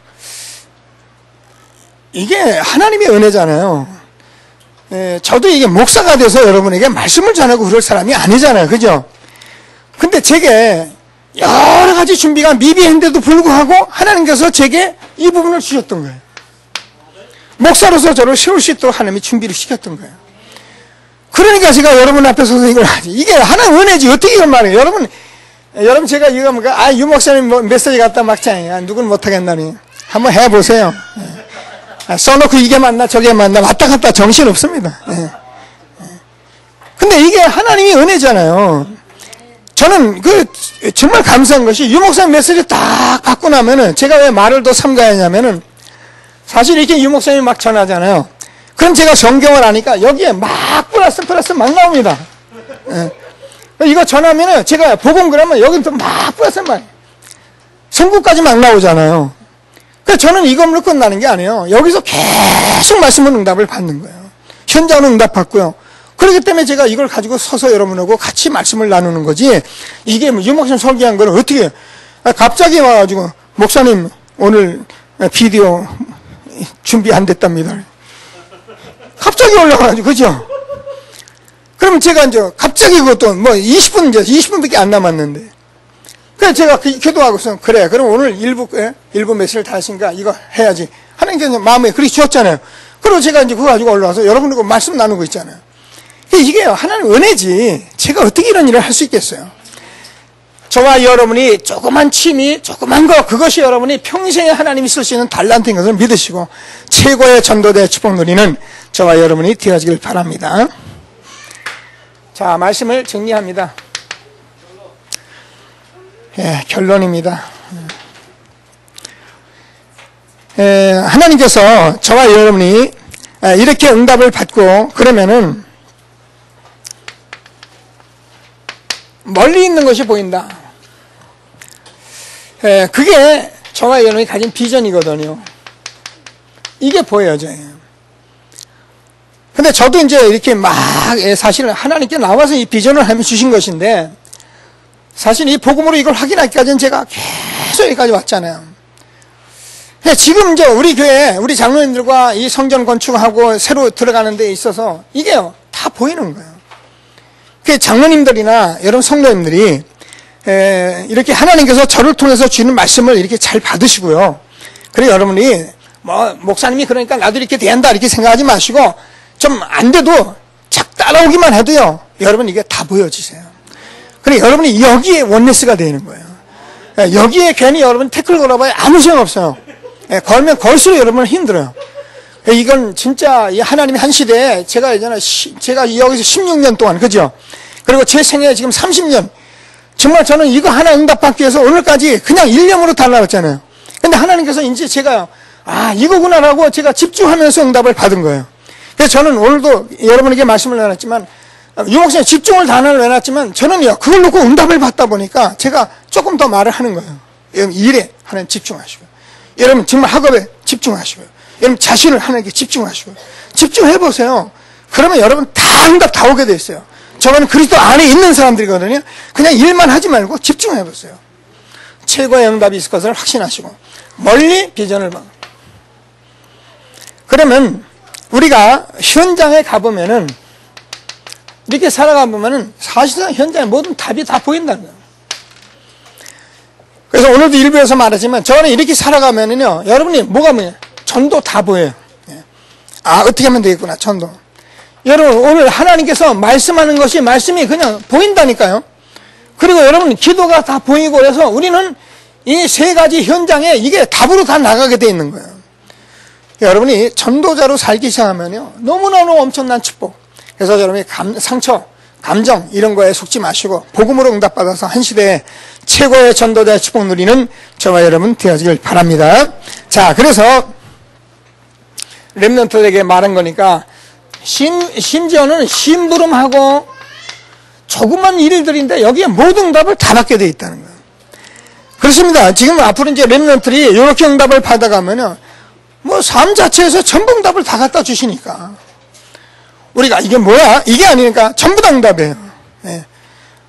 이게 하나님의 은혜잖아요. 저도 이게 목사가 돼서 여러분에게 말씀을 전하고 그럴 사람이 아니잖아요. 그죠? 근데 제게 여러 가지 준비가 미비한데도 불구하고 하나님께서 제게 이 부분을 주셨던 거예요. 목사로서 저를 세울 수 있도록 하나님이 준비를 시켰던 거예요. 그러니까 제가 여러분 앞에 서서 이걸 하지. 이게 하나님 은혜지. 어떻게 이런 말이에요. 여러분 제가 이거 뭔가 유 목사님 뭐 메시지 갖다 막장이야. 누구는 못하겠나니. 한번 해보세요. 써놓고 이게 맞나 저게 맞나 왔다 갔다 정신 없습니다. 근데 이게 하나님이 은혜잖아요. 저는 정말 감사한 것이 유 목사님 메시지 딱 받고 나면은 제가 왜 말을 더 삼가야 하냐면은 사실 이렇게 유 목사님이 막 전하잖아요. 그럼 제가 성경을 아니까 여기에 막 플러스 막 나옵니다. 이거 전하면은 제가 복음 그러면 여기 또 막 플러스 막 성구까지 막 나오잖아요. 그래서 저는 이걸로 끝나는 게 아니에요. 여기서 계속 말씀은 응답을 받는 거예요. 현장은 응답 받고요. 그렇기 때문에 제가 이걸 가지고 서서 여러분하고 같이 말씀을 나누는 거지. 이게 유 목사님 설교한 거는 어떻게 갑자기 와가지고 목사님 오늘 비디오 준비 안 됐답니다. 갑자기 올라가가지고 그죠? 그럼 제가 이제 갑자기 그것도 뭐 20분밖에 안 남았는데. 그래서 제가 기도하고서 그래 그럼 오늘 일부 메시지를 다 했으니까 이거 해야지. 하나님께서 마음에 그렇게 주었잖아요. 그리고 제가 이제 그거 가지고 올라와서 여러분하고 말씀 나누고 있잖아요. 이게 하나님 은혜지. 제가 어떻게 이런 일을 할 수 있겠어요? 저와 여러분이 조그만 취미, 조그만 거, 그것이 여러분이 평생에 하나님이 쓸 수 있는 달란트인 것을 믿으시고 최고의 전도대 축복 누리는 저와 여러분이 되어지길 바랍니다. 자, 말씀을 정리합니다. 결론입니다. 하나님께서 저와 여러분이 이렇게 응답을 받고 그러면은 멀리 있는 것이 보인다. 그게 저와 여러분이 가진 비전이거든요. 이게 보여져요. 근데 저도 이제 이렇게 막 사실은 하나님께 나와서 이 비전을 하면 주신 것인데 사실 이 복음으로 이걸 확인하기까지는 제가 계속 여기까지 왔잖아요. 지금 이제 우리 교회, 우리 장로님들과 이 성전 건축하고 새로 들어가는 데 있어서 이게요, 다 보이는 거예요. 그 장로님들이나 여러분 성도님들이 이렇게 하나님께서 저를 통해서 주는 말씀을 이렇게 잘 받으시고요. 그리고 여러분이 뭐 목사님이 그러니까 나도 이렇게 된다 이렇게 생각하지 마시고 좀 안 돼도 착 따라오기만 해도요, 여러분 이게 다 보여지세요. 그러니까 여러분이 여기에 원네스가 되는 거예요. 여기에 괜히 여러분 태클 걸어봐야 아무 소용 없어요. 걸면 걸수록 여러분은 힘들어요. 이건 진짜 하나님의 한 시대에 제가 예전에 제가 여기서 16년 동안, 그죠? 그리고 제 생애 지금 30년. 정말 저는 이거 하나 응답받기 위해서 오늘까지 그냥 일념으로 달라왔잖아요. 근데 하나님께서 이제 제가, 이거구나라고 제가 집중하면서 응답을 받은 거예요. 그래서 저는 오늘도 여러분에게 말씀을 나눴지만, 유목사님 집중을 단어를 내놨지만, 저는요, 그걸 놓고 응답을 받다 보니까 제가 조금 더 말을 하는 거예요. 여러분, 일에 하나님 집중하시고요. 여러분, 정말 학업에 집중하시고요. 여러분, 자신을 하나님께 집중하시고요. 집중해보세요. 그러면 여러분 다 응답 다 오게 돼 있어요. 저거는 그리스도 안에 있는 사람들이거든요. 그냥 일만 하지 말고 집중해보세요. 최고의 응답이 있을 것을 확신하시고, 멀리 비전을 봐. 그러면, 우리가 현장에 가보면은, 이렇게 살아가 보면은 사실상 현장에 모든 답이 다 보인다는 거예요. 그래서 오늘도 일부에서 말하지만 저는 이렇게 살아가면은요, 여러분이 뭐가 뭐냐? 전도 다 보여요. 어떻게 하면 되겠구나, 전도. 여러분, 오늘 하나님께서 말씀하는 것이 말씀이 그냥 보인다니까요. 그리고 여러분, 기도가 다 보이고 그래서 우리는 이 세 가지 현장에 이게 답으로 다 나가게 돼 있는 거예요. 여러분이 전도자로 살기 시작하면요, 너무너무 엄청난 축복. 그래서 여러분이 상처, 감정 이런 거에 속지 마시고 복음으로 응답받아서 한 시대에 최고의 전도자의 축복 누리는 저와 여러분 되어지길 바랍니다. 자, 그래서 렘넌트에게 말한 거니까 심지어는 심부름하고 조그만 일들인데 여기에 모든 응답을 다 받게 돼 있다는 거예요. 그렇습니다. 지금 앞으로 이제 렘넌트들이 이렇게 응답을 받아가면은 뭐 삶 자체에서 전부 응답을 다 갖다 주시니까 우리가 이게 뭐야? 이게 아니니까 전부 다 응답이에요.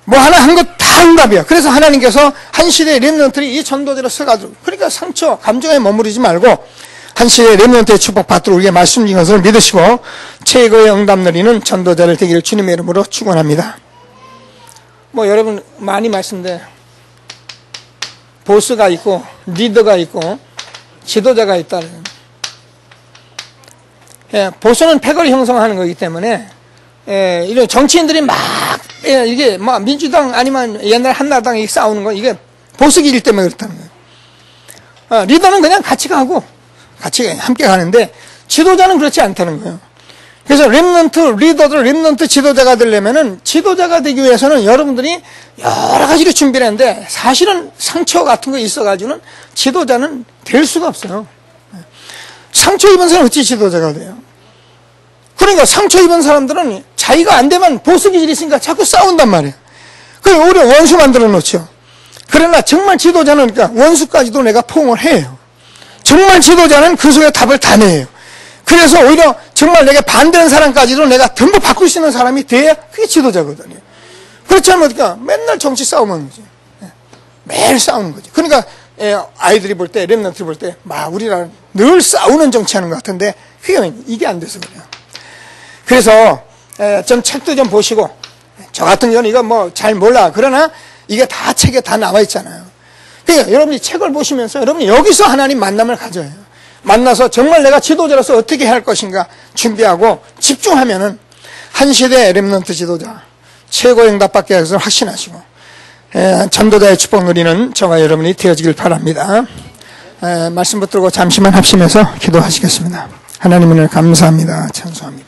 뭐 하나 한 것 다 응답이야. 그래서 하나님께서 한 시대의 렘넌트들이 이 전도자로 서가지고, 그러니까 상처, 감정에 머무르지 말고 한 시대의 렘넌트의 축복 받도록 우리가 말씀 주신 것을 믿으시고 최고의 응답 누리는 전도자를 되기를 주님의 이름으로 축원합니다. 뭐 여러분 많이 말씀드려요. 보스가 있고 리더가 있고 지도자가 있다는. 보스는 패거리 형성하는 거기 때문에 이런 정치인들이 막 이게 막 민주당 아니면 옛날 한나라당이 싸우는 건 이게 보수기일 때문에 그렇다는 거예요. 리더는 그냥 같이 가고 같이 함께 가는데 지도자는 그렇지 않다는 거예요. 그래서 렘넌트 리더들, 렘넌트 지도자가 되려면은 지도자가 되기 위해서는 여러분들이 여러 가지로 준비를 했는데 사실은 상처 같은 거 있어가지고는 지도자는 될 수가 없어요. 상처 입은 사람은 어찌 지도자가 돼요? 그러니까 상처 입은 사람들은 자기가 안 되면 보수 기질이 있으니까 자꾸 싸운단 말이에요. 그래서 오히려 원수 만들어 놓죠. 그러나 정말 지도자는 그러니까 원수까지도 내가 포용을 해요. 정말 지도자는 그 속에 답을 다 내요. 그래서 오히려 정말 내가 반대하는 사람까지도 내가 전부 바꿀 수 있는 사람이 돼야 그게 지도자거든요. 그렇지 않으면 어떡하? 맨날 정치 싸움하는 거지. 매일 싸우는 거지. 그러니까 아이들이 볼 때, 렘넌트들이 볼 때 막 우리랑 늘 싸우는 정치하는 것 같은데 그게 이게 안 돼서 그래요. 그래서 좀 책도 좀 보시고, 저 같은 경우는 이거 뭐 잘 몰라. 그러나 이게 다 책에 다 나와 있잖아요. 그러니까 여러분이 책을 보시면서 여러분이 여기서 하나님 만남을 가져요. 만나서 정말 내가 지도자로서 어떻게 할 것인가 준비하고 집중하면은 한 시대의 렘넌트 지도자, 최고의 응답받게 해서 확신하시고 전도자의 축복 누리는 저와 여러분이 되어지길 바랍니다. 말씀 붙들고 잠시만 합심해서 기도하시겠습니다. 하나님 은혜를 감사합니다. 찬송합니다.